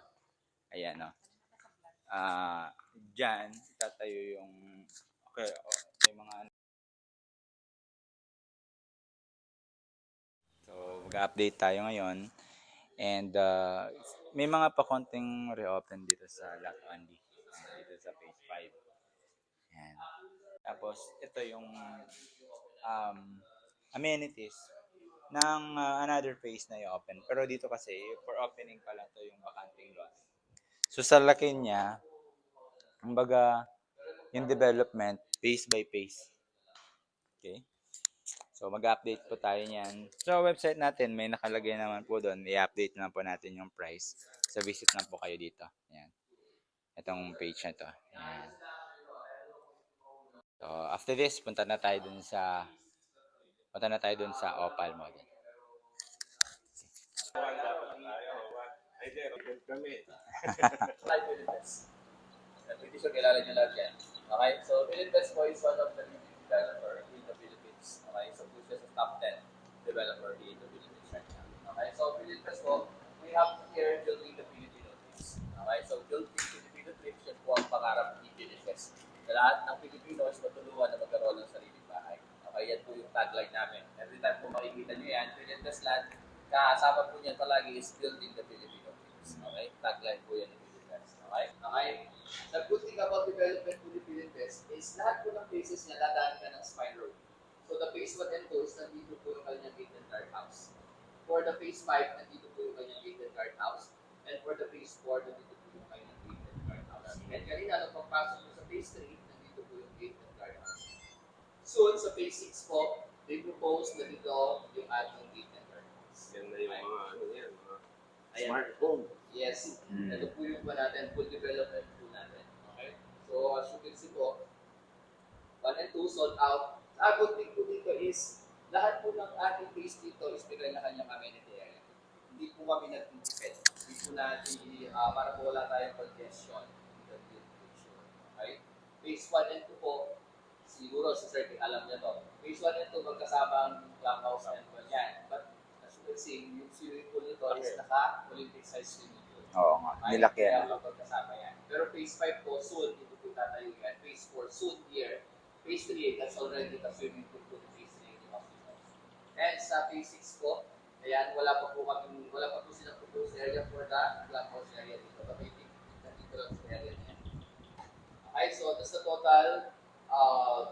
Ayan, no. Diyan, tatayo yung, okay, may mga, so, mag-update tayo ngayon. And, may mga pa-konting reopen dito sa Lot 1D. Dito sa phase 5. Ayan. Tapos, ito yung amenities ng another phase na i-open. Pero dito kasi, for opening pa lang to yung bakanting lot. So, sa laki niya, kumbaga, yung development, phase by phase. Okay? So, mag-update po tayo niyan. So, website natin, may nakalagay naman po doon. I-update na po natin yung price. So, visit na po kayo dito. Ayan. Itong page na to. Ayan. So, after this, punta na tayo dun sa Opal Model. Pretty sure kilala nyo lahat yan. Okay? So, Philinvest po is one of the leading developer in the Philippines. Okay? So, po siya sa top 10 developer in the Philippines right now. Okay? So, Philinvest po, we have here building the Filipino dreams. Okay? So, building Filipino dreams, yan po ang pangarap ni Philinvest. Na lahat ng Pilipino is matulungan na magkaroon ng sariling bahay. Okay? Yan po yung tagline namin. Every time po makikita nyo yan, Philinvest Land, kasama po niyan palagi is building the Filipino dreams. Okay? Tagline po yan ni Philinvest. Okay? Okay? The good thing about development po ni Philinvest is lahat po ng phases niya dadaan ka ng spine road. So the phase 1 and 2 is nandito po yung kanyang gate and guard house. For the phase 5, nandito po yung kanyang gate and guard house. And for the phase 4, nandito po yung kanyang gate and guard house. And kanina, nung pagpasok po sa phase 3, nandito po yung gate and guard house. Soon, sa phase 6 po, they propose na dito yung ating gate and guard house. Yan na yung mga, ano yan, mga Ayan. smart home. Yes. Ito po yung pa natin, full development po natin. Okay? So, as you can see po, 1 and 2 sold out. Ang good thing po dito is, lahat po ng ating phase dito is may kanya-kanyang amenity area. Hindi po kami nag-independ. Hindi po natin, para po wala tayong congestion. Okay? Phase 1 and 2 po, siguro sa certain alam niya to. Phase 1 and 2 magkasama ang clubhouse and yan. But as you can see, yung swimming pool nito is naka-Olympic size swimming pool. Oo nga, nilaki yan. Kaya magkasama yan. Pero phase 5 po, soon, dito po tatayo yan. Phase 4, soon here. Phase 3, that's already the swimming pool po. Phase 3, yung hospital. And sa phase 6 po, ayan, wala pa po silang proposed area for the clubhouse area dito. But I think, nandito lang sa area niya. Okay, so that's the total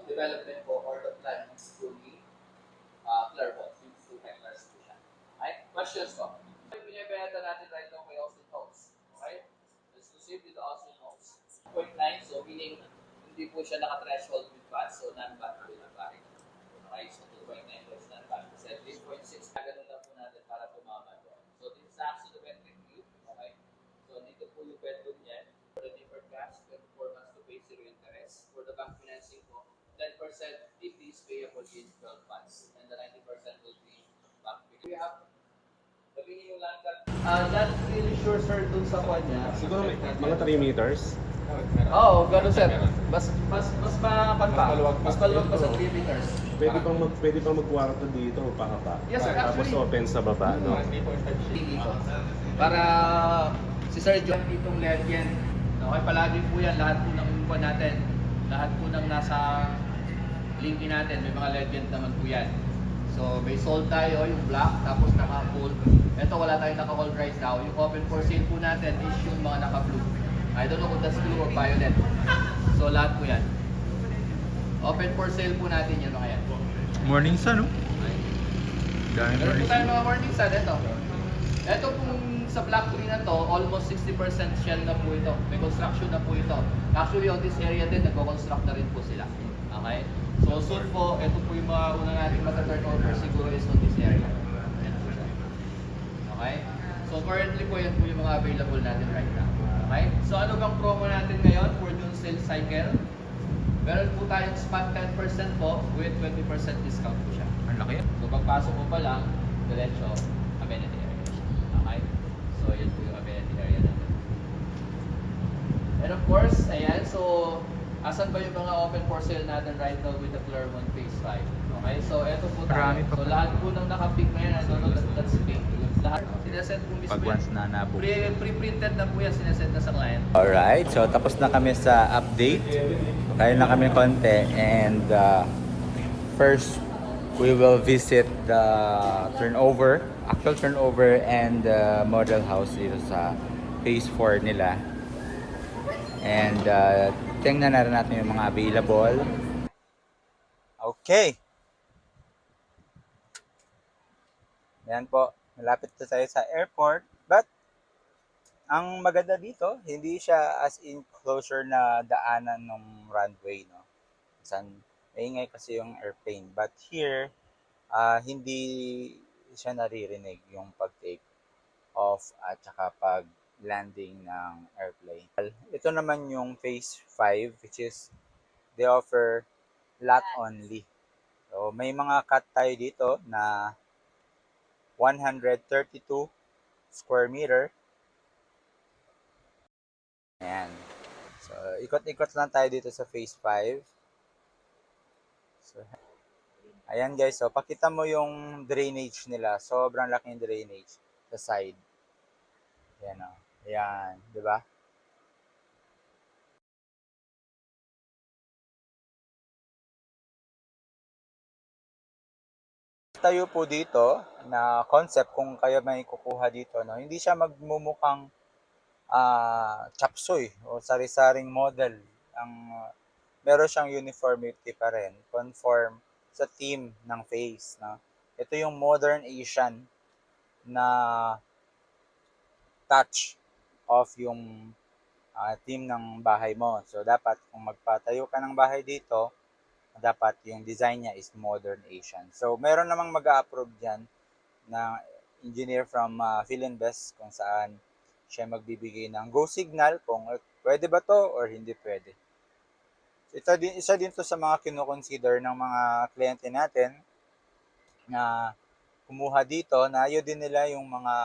development po or the plan is fully clear po. 2 hectares po siya. Okay, questions po? Binibenta natin right now kay Austin Homes. Okay? Exclusively to Austin Homes. 0.9, so meaning hindi po siya naka-threshold with VAT, so non-VAT po yung bahay. Okay, so 2.9 plus non-VAT. 10% fee is payable in 12 months. And the 90% will be back. We have sabihin yung land cut. Not really sure sir dun sa kanya. Siguro mga 3 meters. Oo, gano'n sir. Mas mapan pa. Mas maluwag pa sa 3 meters. Pwede pang magkwarto dito pa. Yes, sir, Tapos actually. open sa baba, no? Dito. Para si Sir John itong legend. Okay, palagi po yan. Lahat po ng info natin. Lahat po ng nasa linkin natin. May mga legend naman po yan. So, may sold tayo, yung black, tapos naka-full. Ito, wala tayong naka-hold right now. Yung open for sale po natin is yung mga naka-blue. I don't know kung that's blue or violet. So, lahat po yan. Open for sale po natin yung mga yan. Morning sun, no? Meron po tayo mga morning sun. Ito pong sa Black Tree na to, almost 60% shell na po ito. May construction na po ito. Actually, on this area din, nagko-construct na rin po sila. Okay? So, soon po, ito po yung mga una natin mata-turnover siguro is on this area. Ayan po siya. Okay? So, currently po, yan po yung mga available natin right now. Okay? So, ano bang promo natin ngayon for June sales cycle? Meron po tayong spot 10% po with 20% discount po siya. Ang laki. So, pagpasok mo pa lang, diretso, amenity area siya. Okay? So, yun po yung amenity area natin. And of course, ayan, so, asan ba yung mga open for sale natin right now with the Claremont Phase 5? Okay, so, eto po tayo. Marami pa So, pala. lahat po ng naka-pick ngayon, I don't know, that's pink. Lahat, sinasend po mismo. Pag once na nabuo. Pre-printed na po yan, sinasend na sa client. Alright, so tapos na kami sa update. Tayo na kami konti and first we will visit the actual turnover and model house dito sa phase 4 nila. And tingnan na rin natin yung mga available. Okay. Yan po, malapit na tayo sa airport. But ang maganda dito, hindi siya as in closure na daanan ng runway, no? San maingay kasi yung airplane. But here, hindi siya naririnig yung pag-take off at saka pag-landing ng airplane. Ito naman yung phase 5, which is they offer lot only. So may mga cut tayo dito na 132 square meter. Ayan. So, ikot-ikot lang tayo dito sa phase 5. So, ayan guys, so pakita mo yung drainage nila. Sobrang laking drainage sa side. Ayan o. Ayan, di ba? Tayo po dito na concept kung kayo may kukuha dito, no? Hindi siya magmumukhang chop suey o sari-saring model. Meron siyang uniformity pa rin, conform sa theme ng phase, no? Ito yung modern Asian na touch of yung theme ng bahay mo. So dapat kung magpatayo ka ng bahay dito, dapat yung design niya is modern Asian. So meron namang mag-a-approve diyan na engineer from Philinvest kung saan siya magbibigay ng go signal kung pwede ba to or hindi pwede. So, isa din to sa mga kino-consider ng mga kliyente natin na kumuha dito na ayaw din nila yung mga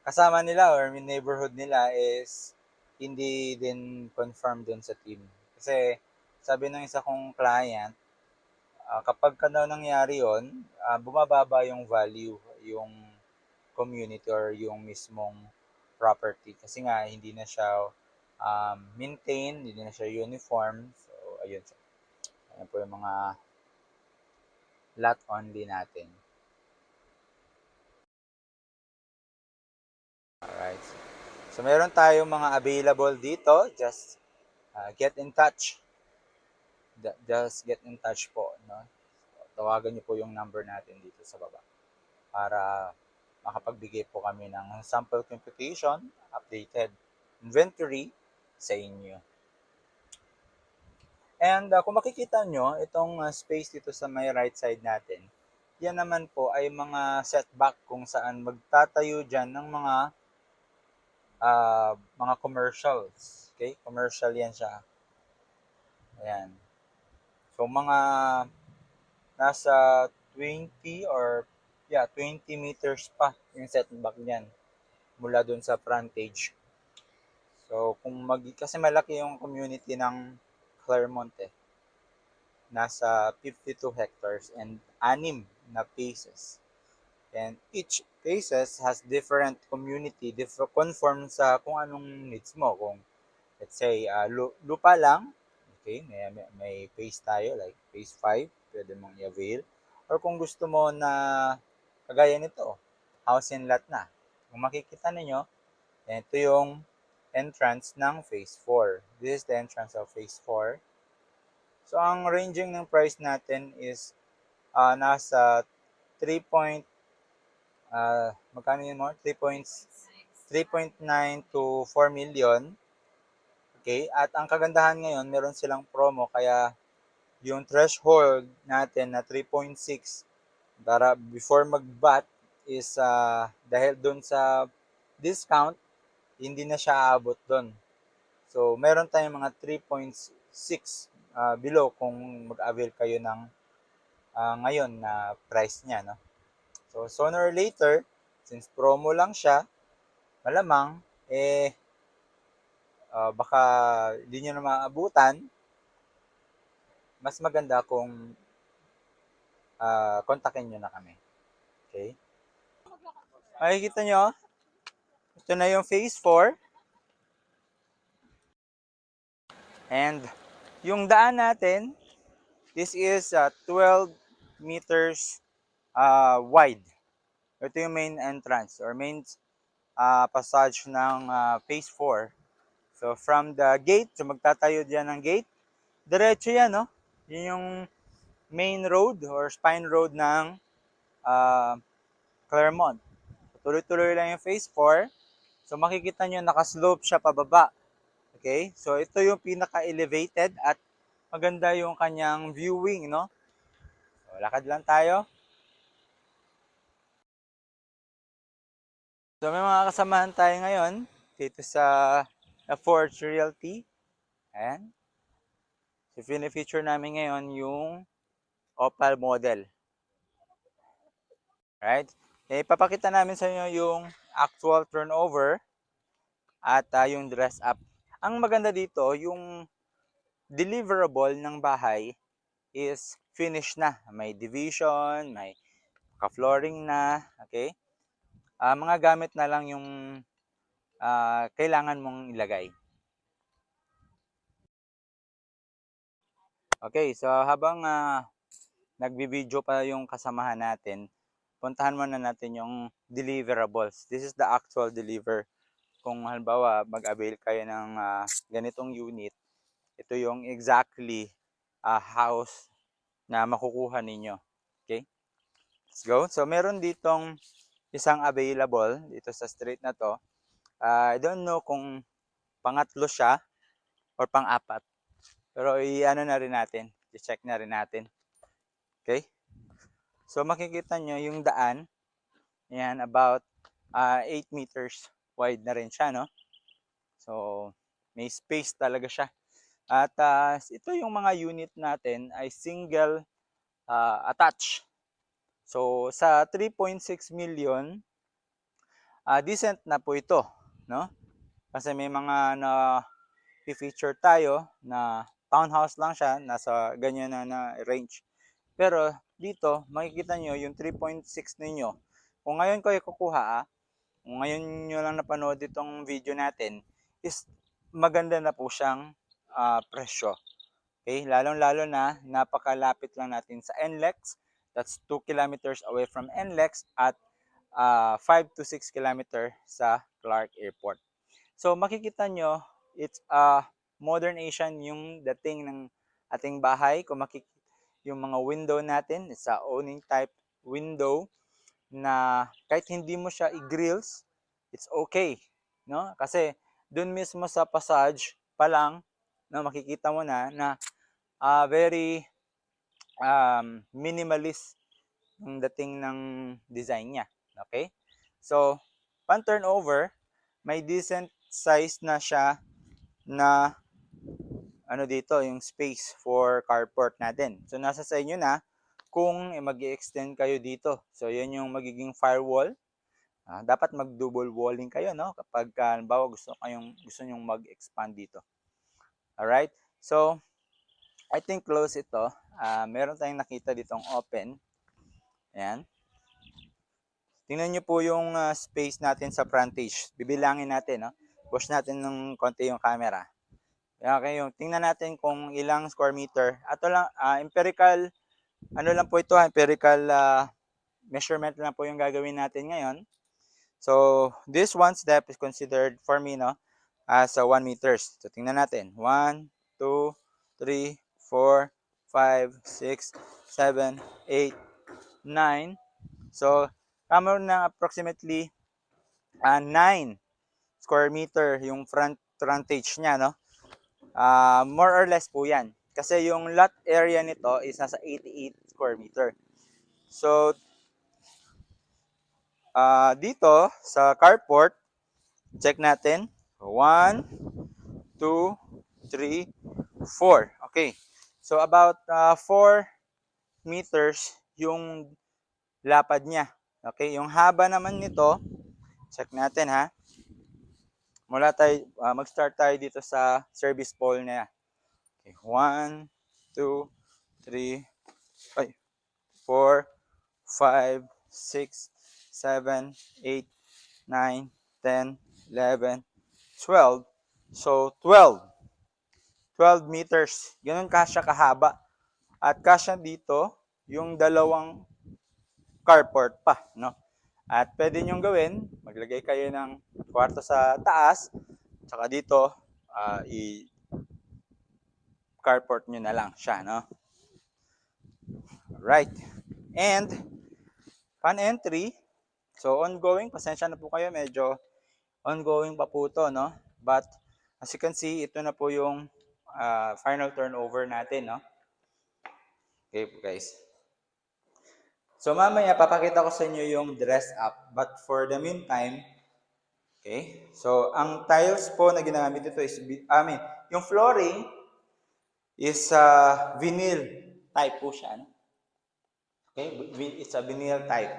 kasama nila or neighborhood nila is hindi din confirm dun sa team. Kasi sabi ng isa kong client, kapag nangyari yon, bumababa yung value, yung community or yung mismong property. Kasi nga, hindi na siya maintain, hindi na siya uniform. So, ayun siya. Ayan po yung mga lot only natin. Alright. So, meron tayong mga available dito. Just get in touch. Just get in touch po. No? So, tawagan niyo po yung number natin dito sa baba para makapagbigay po kami ng sample computation, updated inventory sa inyo. And kung makikita nyo, itong space dito sa may right side natin, yan naman po ay mga setback kung saan magtatayo dyan ng mga commercials. Okay? Commercial yan siya. Ayan. So mga nasa 20 meters pa yung setback niyan mula dun sa frontage. So kasi malaki yung community ng Claremont eh. Nasa 52 hectares and 6 na phases. And each phases has different community, conform sa kung anong needs mo. Kung let's say lupa lang, okay, may phase tayo like phase 5, pwede mong i-avail. Or kung gusto mo na kagaya nito, house and lot na. Kung makikita ninyo, ito yung entrance ng phase 4. This is the entrance of phase 4. So ang ranging ng price natin is nasa 3. Magkano yun mo? 3.9 to 4 million. Okay? At ang kagandahan ngayon, meron silang promo kaya yung threshold natin na 3.6 para before mag-bat is dahil doon sa discount, hindi na siya aabot doon. So, meron tayong mga 3.6 below kung mag-avail kayo ng ngayon na price niya. No? So, sooner or later, since promo lang siya, malamang, baka hindi nyo na maabutan, mas maganda kung kontakin nyo na kami. Okay? Makikita nyo, ito na yung phase 4. And yung daan natin, this is 12 meters wide. Ito yung main entrance or main passage ng phase 4. So from the gate, so magtatayo dyan ng gate, diretso yan, no? Yun yung main road or spine road ng Claremont. Tuloy-tuloy lang yung phase 4. So makikita nyo, nakaslope siya pababa. Okay? So ito yung pinaka-elevated at maganda yung kanyang viewing, no? So lakad lang tayo. So may mga kasamahan tayo ngayon dito sa Forge Realty. Ayan. So fine-feature namin ngayon yung Opal model. Right? Ipapakita namin sa inyo yung actual turnover at yung dress up. Ang maganda dito, yung deliverable ng bahay is finished na. May division, may ka-flooring na, okay? Mga gamit na lang yung kailangan mong ilagay. Okay, so habang nagbi-video pa yung kasamahan natin, puntahan muna natin yung deliverables. This is the actual deliver. Kung halimbawa mag-avail kayo ng ganitong unit, ito yung exactly house na makukuha ninyo. Okay? Let's go. So meron ditong isang available dito sa street na to. I don't know kung pangatlo siya or pang-apat. Pero i-ano na rin natin, i-check na rin natin. Okay? So makikita nyo yung daan, yan about 8 meters wide na rin siya, no? So may space talaga siya. At ito yung mga unit natin ay single attach. So sa 3.6 million, decent na po ito, no? Kasi may mga na i-feature tayo na townhouse lang siya, nasa ganyan na range. Pero dito, makikita nyo yung 3.6 ninyo. Kung ngayon kayo kukuha, kung ngayon nyo lang napanood itong video natin, is maganda na po siyang presyo. Okay? Lalong-lalo na, napakalapit lang natin sa NLEX. That's 2 kilometers away from NLEX at 5 to 6 kilometers sa Clark Airport. So makikita nyo, it's modern Asian yung dating ng ating bahay. Kung makikita yung mga window natin, it's a owning type window na kahit hindi mo siya i-grills, it's okay, no? Kasi dun mismo sa passage pa lang, no, makikita mo na very minimalist yung dating ng design niya. Okay? So, pan turnover, may decent size na siya na ano dito, yung space for carport natin. So nasa sa inyo na kung mag-extend kayo dito. So yan yung magiging firewall. Dapat mag-double walling kayo, no? Kapag halimbawa gusto nyong mag-expand dito. Alright? So I think close ito. Meron tayong nakita ditong open. Ayan. Tingnan nyo po yung space natin sa frontage. Bibilangin natin, no? Push natin ng konti yung camera. Okay, tingnan natin kung ilang square meter. Ato lang, empirical, ano lang po ito, empirical measurement lang po yung gagawin natin ngayon. So, this one step is considered for me, no, as 1 meters. So, tingnan natin. 1, 2, 3, 4, 5, 6, 7, 8, 9. So, kamo na approximately 9 square meter yung frontage niya, no? More or less po yan. Kasi yung lot area nito is nasa 88 square meter. So, dito sa carport, check natin. 1, 2, 3, 4. Okay. So, about 4 meters yung lapad niya. Okay. Yung haba naman nito, check natin ha. Mula tayo, mag-start tayo dito sa service pole niya. Okay. 1, 2, 3, 4, 5, 6, 7, 8, 9, 10, 11, 12. So, 12 meters. Ganun kasya kahaba. At kasya dito, yung dalawang carport pa, no? At pwede nyo gawin, maglagay kayo ng kwarto sa taas, tsaka dito, carport nyo na lang siya, no? Alright. And, fan entry, so ongoing, pasensya na po kayo, medyo ongoing pa po to, no? But, as you can see, ito na po yung final turnover natin, no? Okay po guys. So mamaya papakita ko sa inyo yung dress up, but for the meantime, okay, so ang tiles po na ginamit dito is, yung flooring is vinyl type po siya, no? Okay, it's a vinyl type.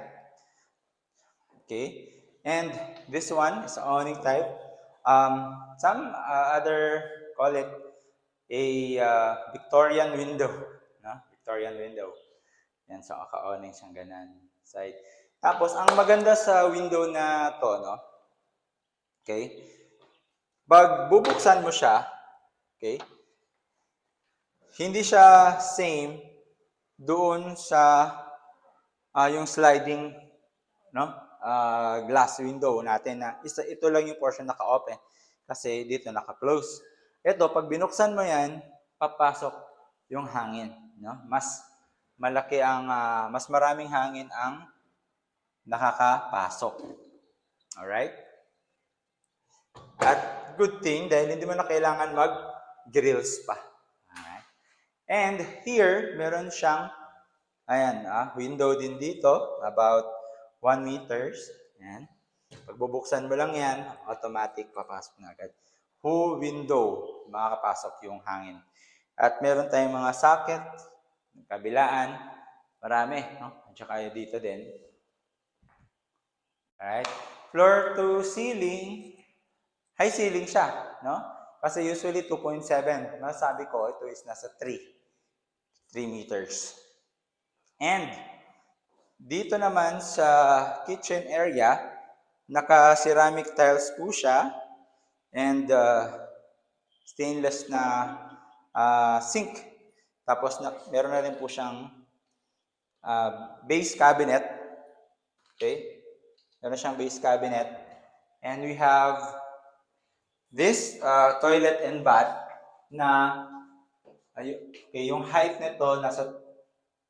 Okay, and this one is awning type. Some other call it a Victorian window, no? Victorian window. Yan, so ka-awning siyang ganan side. Tapos ang maganda sa window na to, no? Okay? Pag bubuksan mo siya, okay? Hindi siya same doon sa yung sliding, no? Glass window natin na ito lang yung portion naka-open kasi dito naka-close. Ito, pag binuksan mo yan, papasok yung hangin, no? Mas maraming hangin ang nakakapasok. Alright? At good thing, dahil hindi mo na kailangan mag-grills pa. Alright? And here, meron siyang, window din dito, about 1 meters. Ayan. Pag bubuksan mo lang yan, automatic papasok na agad. Window, makakapasok yung hangin. At meron tayong mga socket, kabilaan, marami, no? At saka dito din. Alright? Floor to ceiling, high ceiling siya, no? Kasi usually 2.7. Masabi ko, ito is nasa 3 meters. And, dito naman sa kitchen area, naka-ceramic tiles po siya, and stainless na sink. Tapos meron na rin po siyang base cabinet. Okay? Meron siyang base cabinet. And we have this toilet and bath na yung height nito nasa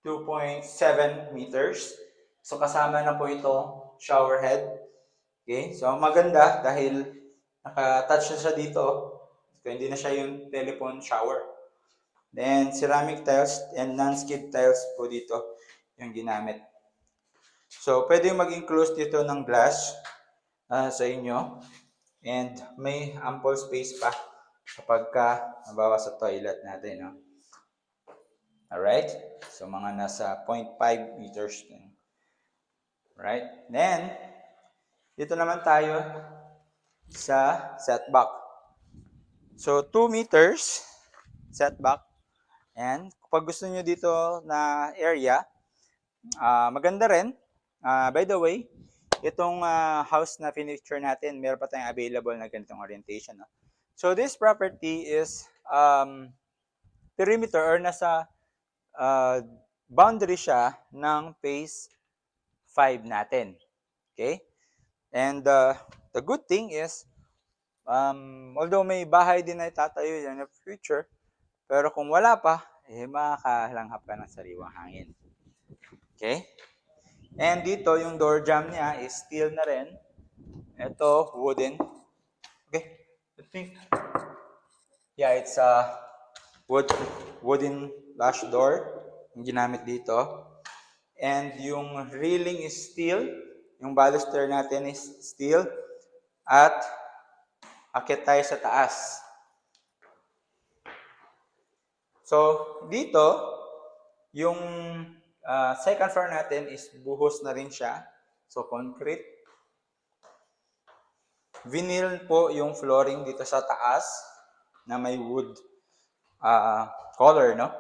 2.7 meters. So kasama na po ito shower head. Okay? So maganda dahil naka-touch na siya dito. So hindi na siya yung telephone shower. Then, ceramic tiles and non-skid tiles po dito yung ginamit. So, pwede maging close dito ng glass sa inyo. And may ample space pa kapag halimbawa sa toilet natin, no? Alright? So, mga nasa 0.5 meters. Right? Then, dito naman tayo sa setback. So, 2 meters setback. And kapag gusto nyo dito na area, maganda rin. By the way, itong house na finisher natin, meron pa tayong available na ganitong orientation. No? So, this property is perimeter or nasa boundary siya ng phase 5 natin. Okay? And the good thing is, although may bahay din na itatayo in the future, pero kung wala pa, makakalanghap ka ng sariwang hangin. Okay? And dito, yung door jamb niya is steel na rin. Ito, wooden. Okay? I think, yeah, it's a wooden latch door yung ginamit dito. And yung railing is steel. Yung baluster natin is steel. At akit tayo sa taas. So, dito, yung second floor natin is buhos na rin siya. So, concrete. Vinyl po yung flooring dito sa taas na may wood color, no?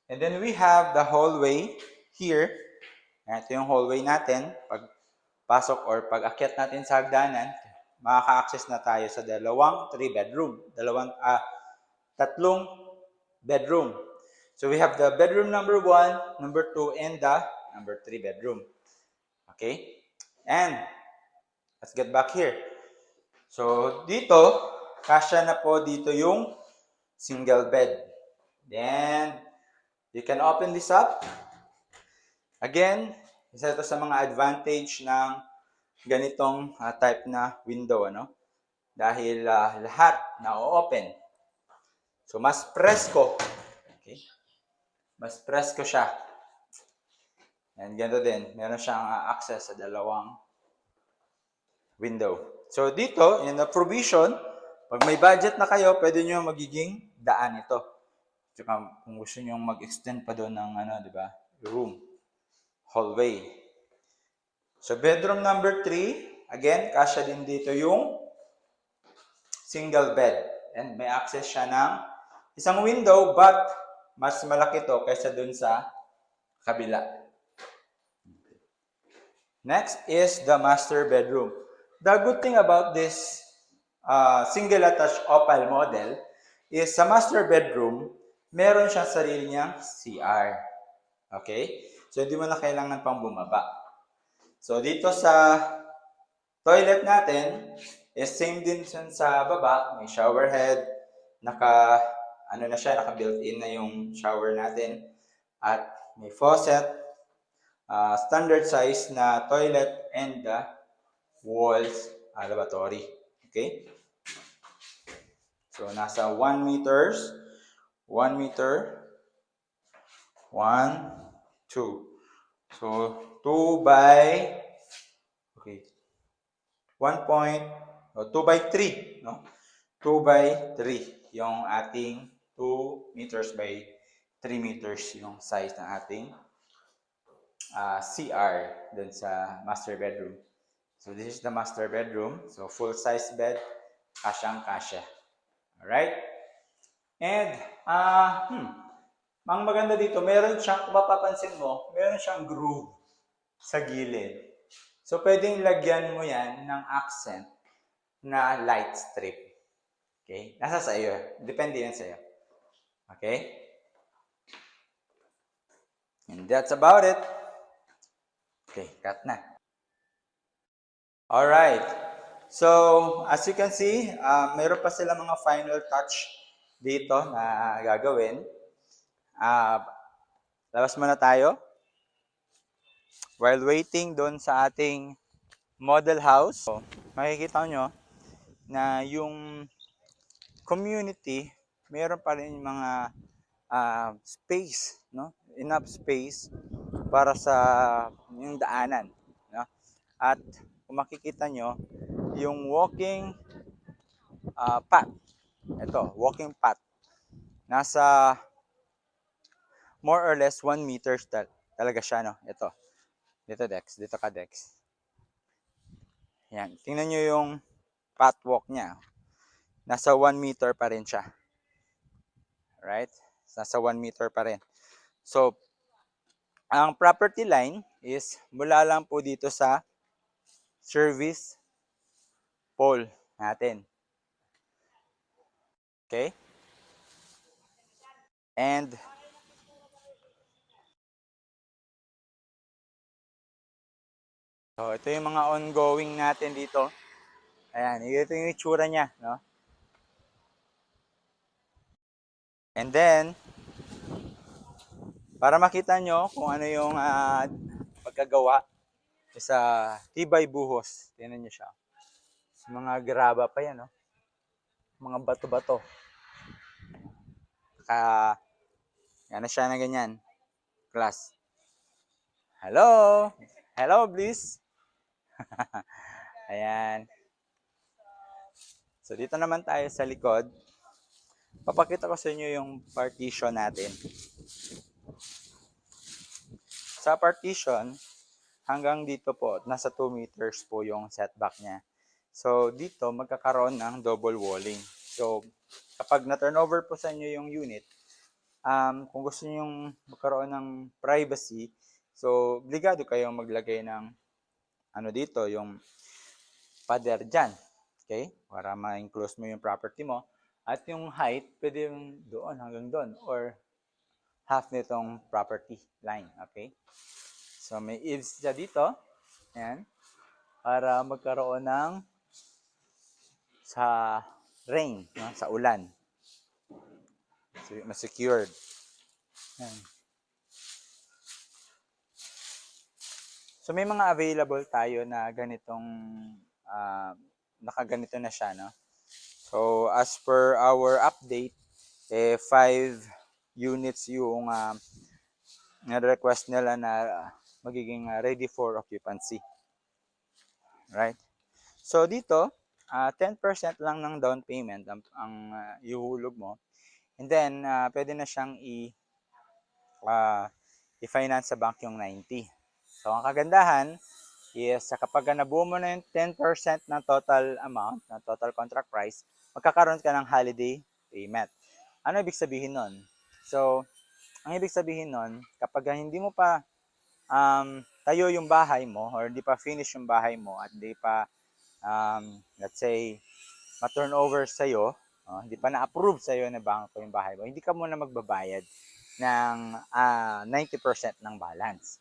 And then we have the hallway here. Ito yung hallway natin. Pag pasok or pag akyat natin sa hagdanan, makaka-access na tayo sa tatlong bedroom. So we have the bedroom number 1, number 2, and the number 3 bedroom. Okay? And let's get back here. So dito, kasya na po dito yung single bed. Then, you can open this up. Again, isa ito sa mga advantage ng ganitong type na window, ano? Dahil lahat na-open. So, mas presko. Okay? Mas presko siya. And ganito din, meron siyang access sa dalawang window. So, dito, in the provision, pag may budget na kayo, pwede nyo magiging daan ito. Tsaka kung gusto nyo mag-extend pa doon ng di ba? Room. Hallway. So, bedroom number 3, again, kasya din dito yung single bed. And may access siya ng isang window, but mas malaki to kaysa dun sa kabila. Next is the master bedroom. The good thing about this single attached opal model is sa master bedroom, meron siyang sarili niyang CR. Okay? So, hindi mo na kailangan pang bumaba. So, dito sa toilet natin, is same din sa baba. May shower head. Naka-built-in na yung shower natin. At may faucet. Standard size na toilet and the walls lavatory. Okay? So, nasa 1 meters. 1 meter. 1, 2. So, 2 by 3, no? 2 by 3 yung ating 2 meters by 3 meters yung size ng ating CR dun sa master bedroom. So, this is the master bedroom. So, full-size bed, kasyang-kasya. Alright? And, ang maganda dito, meron siyang, kung mapapansin mo, meron siyang groove sa gilid. So, pwedeng lagyan mo yan ng accent na light strip. Okay? Nasa sa iyo. Depende yan sa iyo. Okay? And that's about it. Okay, cut na. Alright. So, as you can see, meron pa sila mga final touch dito na gagawin. Labas muna tayo. While waiting doon sa ating model house, so, makikita nyo na yung community, meron pa rin mga space, no? Enough space para sa yung daanan. No? At kung makikita nyo, yung walking path ito, walking path. Nasa more or less 1 meters talaga siya, no? Ito. Dito, Dex. Dito ka, Dex. Yan. Tingnan nyo yung pathwalk niya. Nasa 1 meter pa rin siya. Right? Nasa 1 meter pa rin. So, ang property line is mula lang po dito sa service pole natin. Okay? And so, ito yung mga ongoing natin dito. Ayan, ito yung itsura niya, no? And then, para makita nyo kung ano yung pagkagawa sa Tibay Buhos. Tingnan nyo siya. Mga graba pa yan, no? Mga bato-bato. Yan na siya na ganyan. Class. Hello! Hello, please! Ayan. So, dito naman tayo sa likod. Papakita ko sa inyo yung partition natin. Sa partition, hanggang dito po, nasa 2 meters po yung setback niya. So, dito magkakaroon ng double walling. So, kapag na-turnover po sa inyo yung unit, kung gusto niyo yung magkaroon ng privacy, so, obligado kayong maglagay ng dito, yung pader dyan. Okay? Para ma-enclose mo yung property mo. At yung height, pwede yung doon hanggang doon. Or half nitong property line. Okay? So, may eaves siya dito. Ayan. Para magkaroon ng sa rain, no? Sa ulan. So, mas secured. Ayan. So, may mga available tayo na ganitong nakaganito na siya, no? So, as per our update, 5 units yung na-request nila na magiging ready for occupancy. Right? So, dito, 10% lang ng down payment ang ihuhulog mo. And then, pwede na siyang i-finance sa bank yung 90. So, ang kagandahan is kapag nabuo mo na yung 10% ng total amount, ng total contract price, magkakaroon ka ng holiday payment. Ano ibig sabihin nun? So, ang ibig sabihin nun, kapag hindi mo pa tayo yung bahay mo or hindi pa finish yung bahay mo at hindi pa, let's say, ma-turnover sa'yo, hindi pa na-approve sa'yo na bangko yung bahay mo, hindi ka muna magbabayad ng 90% ng balance.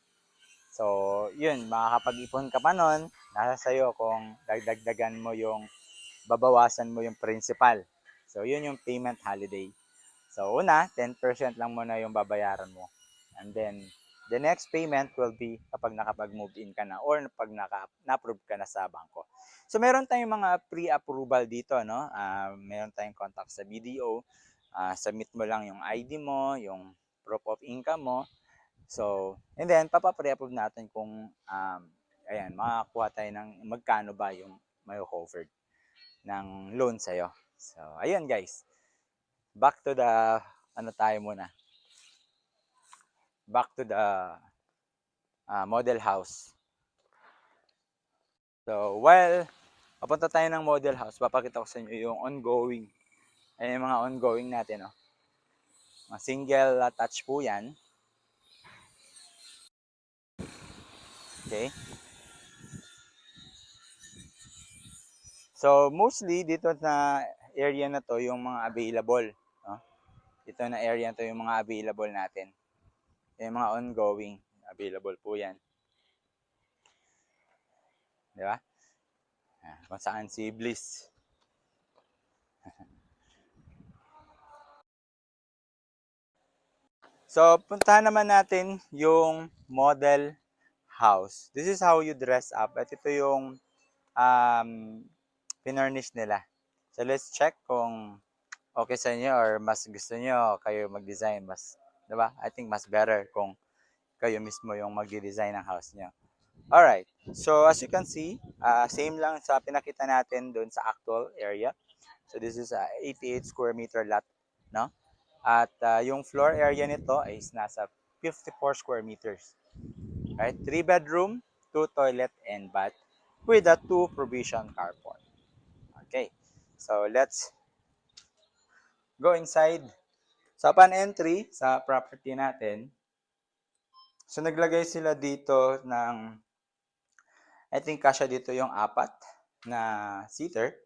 So, yun, makakapag-ipon ka pa nun, nasa sa'yo kung dagdagan mo yung, babawasan mo yung principal. So, yun yung payment holiday. So, una, 10% lang muna yung babayaran mo. And then, the next payment will be kapag nakapag-move in ka na or pag na-approve ka na sa bangko. So, meron tayong mga pre-approval dito, no? Meron tayong contact sa BDO. Submit mo lang yung ID mo, yung proof of income mo. So, and then, papapre-approve natin kung, ayan, makakuha tayo ng magkano ba yung may covered ng loan sa'yo. So, ayun guys. Back to the, tayo muna. Back to the model house. So, while papunta tayo ng model house, papakita ko sa inyo yung ongoing. Ayan yung mga ongoing natin, no? Mga single touch po yan. Okay. So, mostly dito na area na to yung mga available. No? Dito na area na to yung mga available natin. Yung mga ongoing. Available po yan. Di ba? Kung saan si Bliss. So, puntahan naman natin yung model house. This is how you dress up. At ito yung pinurnish nila. So, let's check kung okay sa inyo or mas gusto nyo kayo mag-design. Mas, diba? I think mas better kung kayo mismo yung mag-design ng house nyo. Alright. So, as you can see, same lang sa pinakita natin doon sa actual area. So this is a 88 square meter lot, no? At yung floor area nito is nasa 54 square meters. Right? 3 bedroom, 2 toilet and bath with a 2 provision carport. Okay. So let's go inside. Sa upon entry sa property natin, so naglagay sila dito ng, I think kasya dito yung 4 na seater.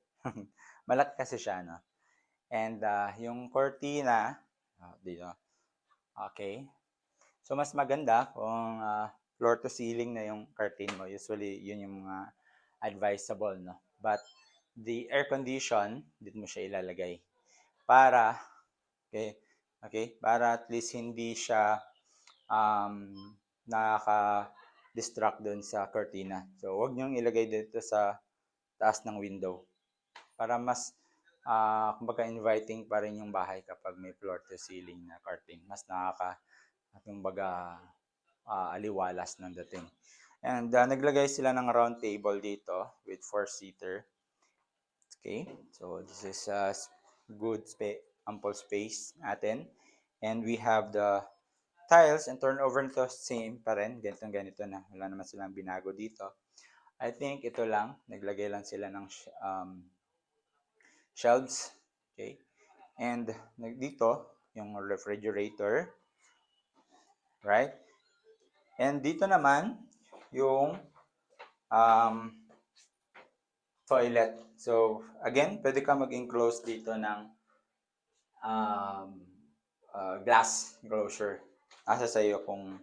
Malaki kasi siya, no? And yung cortina, dito. Okay. So mas maganda kung floor to ceiling na yung curtain mo. Usually yun yung mga advisable, no? But the air condition, dito mo siya ilalagay. Para, okay, para at least hindi siya nakaka-distract doon sa cortina. So, huwag niyong ilagay dito sa taas ng window. Para mas, kumbaga inviting pa rin yung bahay kapag may floor to ceiling na curtain. Mas kumbaga, aliwalas ng dating. And naglagay sila ng round table dito with 4-seater. Okay, so this is good ample space natin. And we have the tiles and turnover nito same pa rin. Ganito na. Wala naman silang binago dito. I think ito lang. Naglagay lang sila ng shelves. Okay. And dito, yung refrigerator. Right? And dito naman, yung toilet. So, again, pwede ka mag-enclose dito ng glass enclosure. Asa sa iyo kung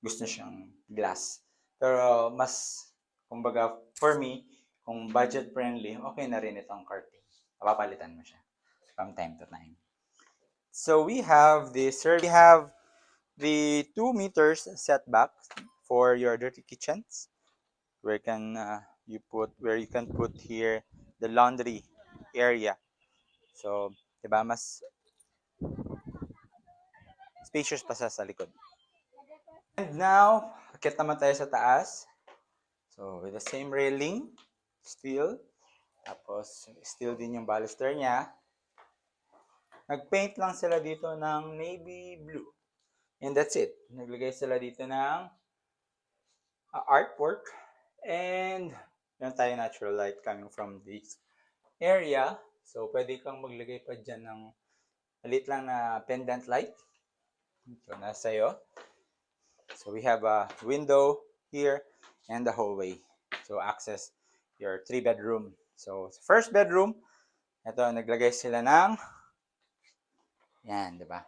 gusto siyang glass. Pero mas, kumbaga, for me, kung budget friendly, okay na rin itong curtain. Papalitan mo siya from time to time. So, we have the 2 meters setback for your dirty kitchens. Where you can put here the laundry area. So, 'di ba, mas spacious pa sa likod. And now, akit naman tayo sa taas. So, with the same railing, steel. Tapos, steel din yung baluster niya. Nag-paint lang sila dito ng navy blue. And that's it. Naglagay sila dito ng artwork. And meron tayo natural light coming from this area. So, pwede kang maglagay pa dyan ng maliit lang na pendant light. So, nasa iyo. So, we have a window here and the hallway. So, access your 3-bedroom. So, first bedroom, ito, naglagay sila ng yan, di ba?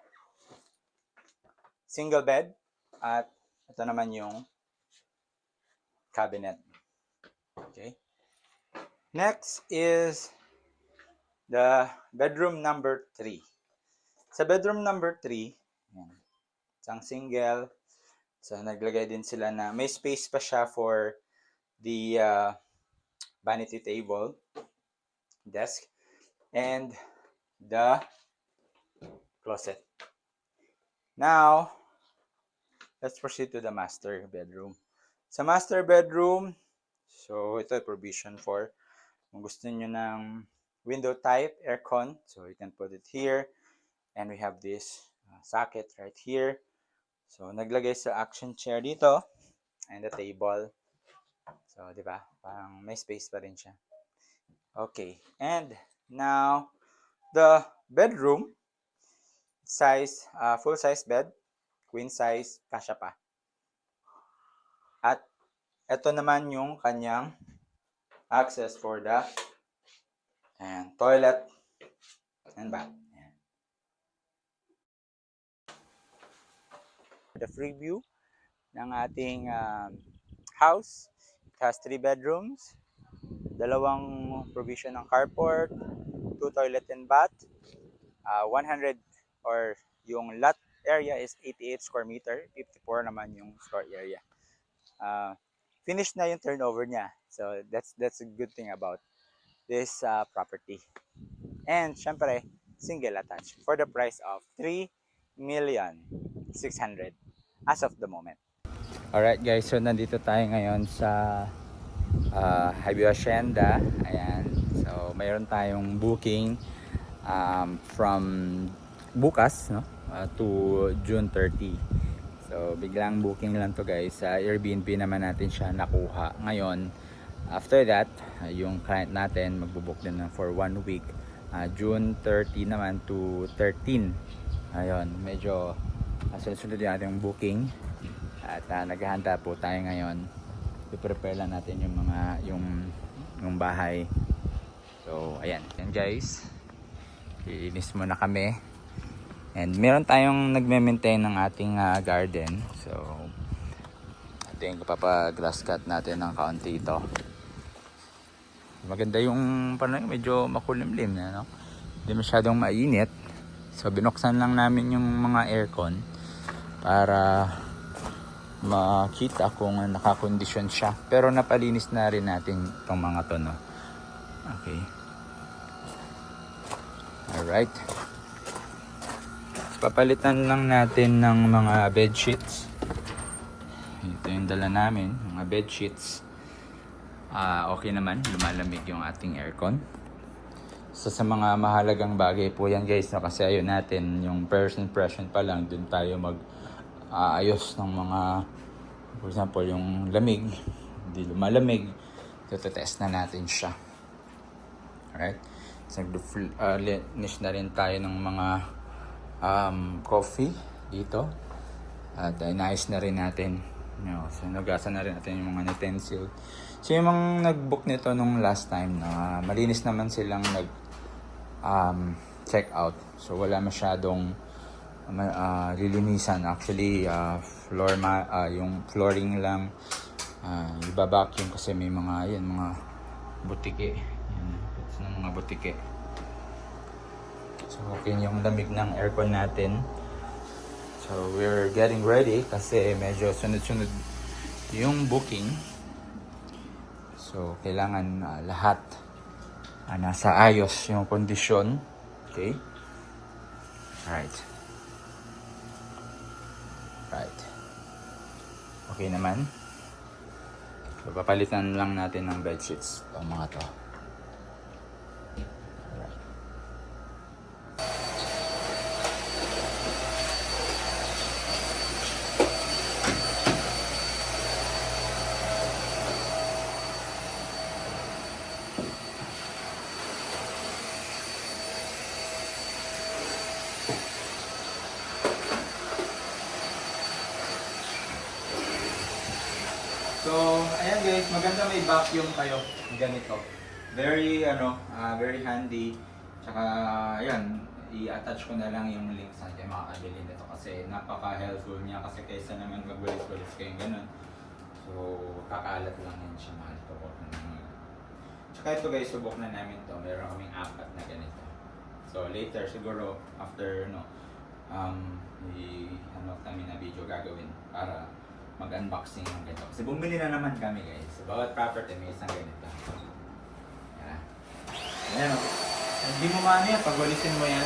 Single bed. At ito naman yung cabinet. Okay. Next is the bedroom number 3. Sa bedroom number 3, isang single. So, naglagay din sila na may space pa siya for the vanity table, desk, and the closet. Now, let's proceed to the master bedroom. Sa master bedroom, so ito ay provision for kung gusto niyo ng window type, aircon, so you can put it here. And we have this socket right here. So, naglagay sa action chair dito and the table. So, di ba? Parang may space pa rin siya. Okay. And now, the bedroom size, full size bed, queen size, kasya pa. At ito naman yung kanyang access for the toilet and bath. Ayan. The free view ng ating house. It has 3 bedrooms, 2 provision ng carport, 2 toilet and bath, 100 or yung lot area is 88 square meter, 54 naman yung floor area. Finished na yung turnover niya. So that's a good thing about this property. And syempre, single attached for the price of 3,600,000 as of the moment. Alright guys, so nandito tayo ngayon sa Highview Hacienda. Ayan. So, mayroon tayong booking from bukas, no? To June 30. So, biglang booking lang to guys. Sa Airbnb naman natin siya nakuha. Ngayon, after that, yung client natin magbubook din for 1 week. June 30 naman to 13. Ayun, medyo sunod-sunod yung ating booking. At naghahanda po tayo ngayon. I-prepare lang natin yung mga yung bahay. So, ayan. Yan guys. Iinis muna kami. And meron tayong nagme-maintain ng ating garden. So, ating papag-grass cut natin ng kaunti ito. Maganda yung parang medyo makulimlim na, no? Hindi masyadong mainit. So, binuksan lang namin yung mga aircon para makita kung nakakondisyon siya. Pero napalinis na rin natin itong mga to, no? Okay. Alright. Papalitan lang natin ng mga bed sheets. Ito yung dala namin, mga bed sheets. Okay naman, lumalamig yung ating aircon. So sa mga mahalagang bagay po yan guys, no? Kasi ayun natin, yung first impression pa lang, dun tayo ayos ng mga, for example, yung lamig, hindi lumalamig, test na natin siya. Alright, so linis na rin tayo ng mga coffee dito at inayos na rin natin, so nagasan na rin natin yung mga utensil. So yung mga nag-book nito nung last time na malinis naman silang check out, so wala masyadong lilinisan. Actually yung flooring lang iba-vacuum kasi may mga mga butike, yan, mga butike. So, okay yung lamig ng aircon natin. So, we're getting ready kasi medyo sunod-sunod yung booking. So, kailangan lahat nasa ayos yung kondisyon. Okay? Right. Okay naman. So, papalitan lang natin ng bedsheets itong mga to. So, ayan guys, maganda may vacuum kayo ganito. Very very handy. Tsaka ayan, i-attach ko na lang yung link sa kayo makakabili nito kasi napaka-helpful niya kasi kaysa naman magwalis-walis kayo ganun. So, kakalat lang yan siya, mahal ito po. Tsaka ito guys, subok na namin to. Meron kaming 4 na ganito. So, later siguro after kami na video gagawin para mag-unboxing ng ganito. Kasi bumili na naman kami guys. So, bawat property may isang ganito. Yan. Ayan o. Hindi mo maano yan. Pag walisin mo yan,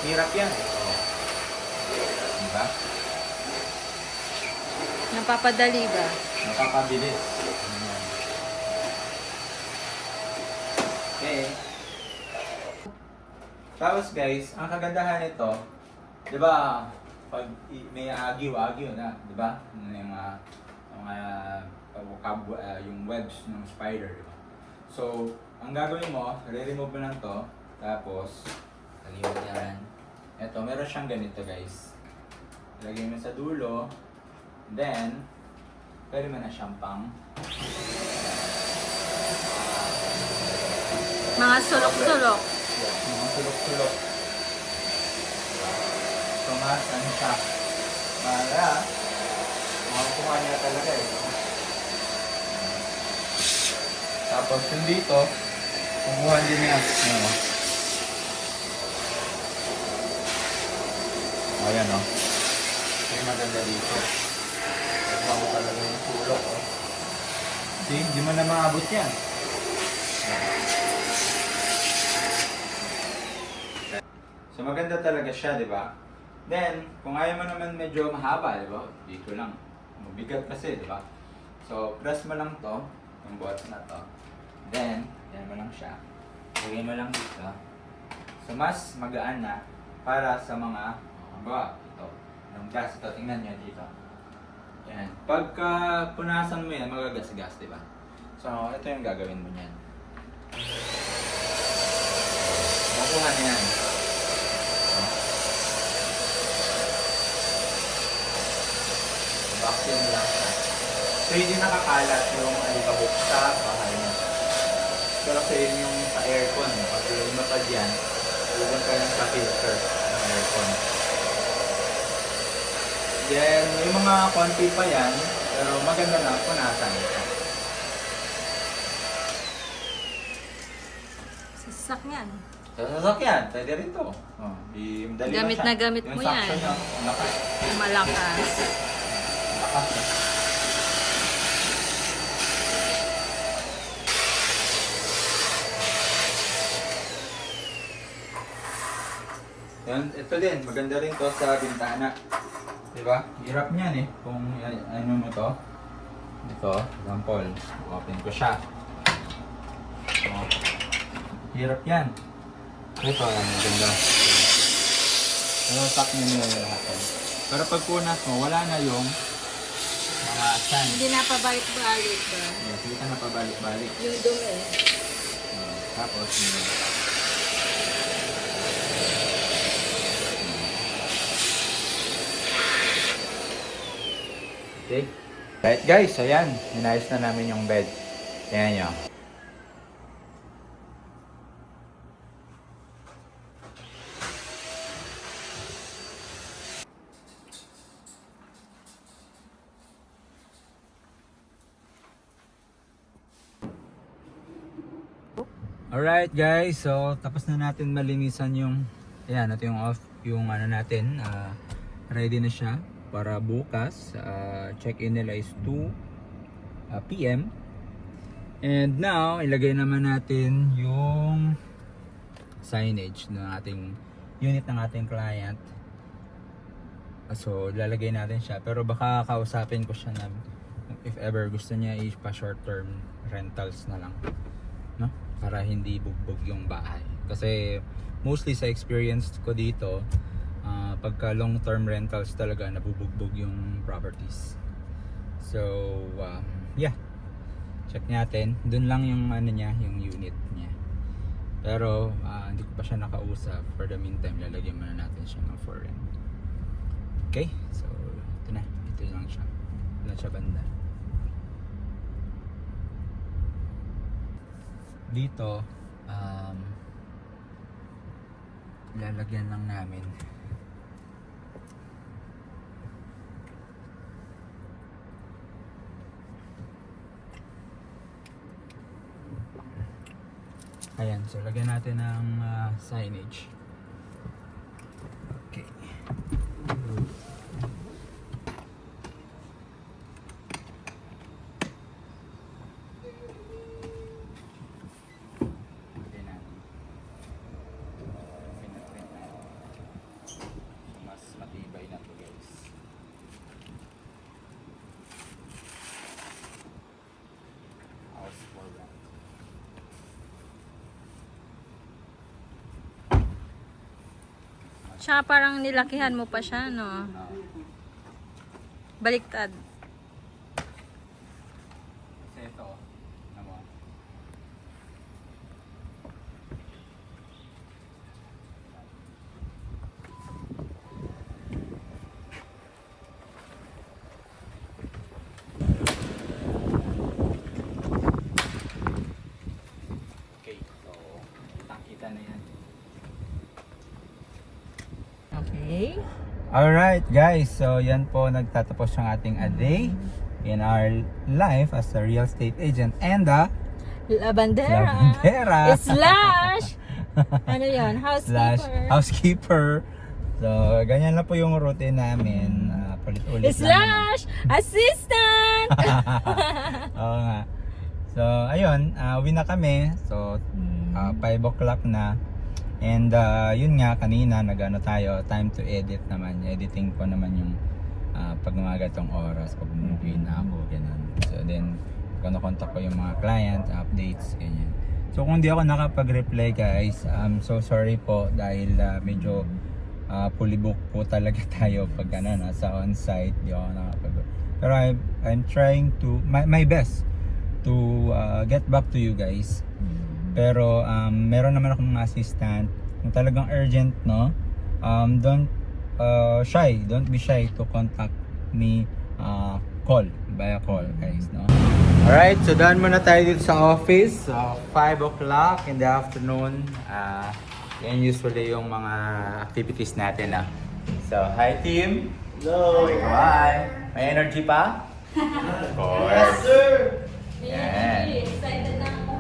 hirap yan. So, diba? Napapadali ba? Napapabilis. Ayan. Okay. Tapos guys, ang kagandahan nito, diba, pag may agiw na, di ba? Yung webs ng spider, di ba? So, ang gagawin mo, re-remove mo lang to, tapos kaliwa yan. Eto, meron siyang ganito guys. Lagay mo sa dulo, then pwede mo na siyang pang Mga sulok-sulok. mga sulok-sulok. Tumasan siya para makakuha niya talaga Tapos yung dito, kumuha din niya. Ayan o. May maganda dito. Kumuha mo talaga yung sulok o. See, hindi mo na maabot yan. So maganda talaga siya, di ba? Then, kung ayaw mo naman medyo mahaba, di ba? Dito lang. Mabigat kasi, di ba? So, press mo lang to, yung buhat na to. Then, yan mo lang siya. Lagay mo lang dito. So, mas magaan na para sa mga, ito, yung gas, ito, tingnan nyo dito. Yan. Pagka punasan mo yan, magagas-gas, di ba? So, ito yung gagawin mo niyan. Makuha na yan. Vacuum lang siya. So, hindi nakakalat yung alikabok sa bahay mo. Pero kasi yun yung sa aircon. Pag lumapad yan, huwag ka lang sa filter ng aircon. Then, yung mga konti pa yan, pero maganda na punasan. Sa sasakyan. Sa sasakyan, pwede rin to. Oh, madali lang Gamit siya. na gamit mo yung yan. suction niya, malakas. Malakas. Malakas na. Yan, ito din, maganda rin to sa bintana. Diba? Hirap niyan eh. Kung ano mo to. Ito, example, open ko siya. So, hirap yan. Ito, maganda. Pero tak nyo nyo lahat. Pero pag punas mo, wala na yung mga sand. Hindi na pabalik-balik ba? Yes, hindi ka na pabalik-balik. Yung dumi. Tapos, okay. Right guys, ayan. Inayos na namin yung bed. Ayan nyo. Alright guys, so tapos na natin malinisan yung ayan, ito yung off, yung ano natin, ready na siya para bukas. Check-in nila is 2 PM. And now, ilagay naman natin yung signage ng ating unit ng ating client. So, lalagay natin siya, pero baka kausapin ko siya na if ever gusto niya pa short term rentals na lang, no? Para hindi bugbog yung bahay. Kasi mostly sa experience ko dito, pagka long term rentals talaga nabubugbog yung properties. So yeah, check natin. Doon lang yung ano niya, yung unit niya. Pero hindi ko pa siya nakausap. For the meantime, lalagyan muna natin siya ng for rent. Okay, so ito na, ito lang siya. Ito na siya banda. Dito lalagyan lang namin ayan, so lagyan natin ng signage. Okay. Mas matibay na to guys. House for rent. Tsaka parang nilakihan mo pa siya, no? Baliktad. Kasi ito, ano mo? Okay, so kitang-kita na yan. Okay. Alright guys, so yan po nagtatapos yung ating a day in our life as a real estate agent and a Labandera. Labandera. Slash! Ano yun? slash Housekeeper. housekeeper. So ganyan lang po yung routine namin. Ulit-ulit Slash! Assistant! Oo nga. So ayun, uwi na kami. So 5 o'clock na. And yun nga, kanina nagano tayo, time to edit naman. Editing ko naman yung pag mga gatong oras, pag movie na ako, ganun. So then, contact ko yung mga client, updates, ganyan. So kung di ako nakapag-reply guys, I'm so sorry po dahil medyo fully booked po talaga tayo pag nasa on-site, di ako nakapag. Pero I'm trying to my best to get back to you guys. Pero meron naman akong mga assistant. Kung talagang urgent, no, don't be shy to contact me via call guys, no. Alright, so done muna tayo dito sa office. So 5 o'clock in the afternoon. Yan usually yung mga activities natin. So hi team. Hello. Bye. May energy pa? Of course. Yes sir. Yan. Excited na ako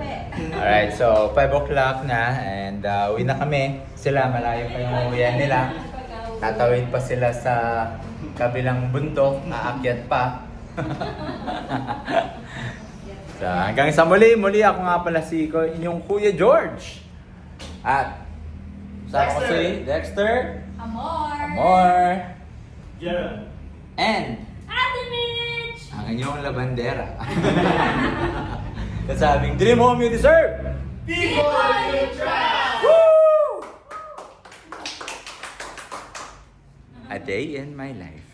Alright, so 5 o'clock na and uwi na kami. Sila malayo pa yung uwian nila. Tatawid pa sila sa kabilang bundok, aakyat pa. So, hanggang sa muli ako nga pala si inyong Kuya George. At sa ko si Dexter, Amor, Gerald. and Ate Mitch! ang inyong labandera. Kasabing dream home you deserve! Before you try! Woo! A day in my life.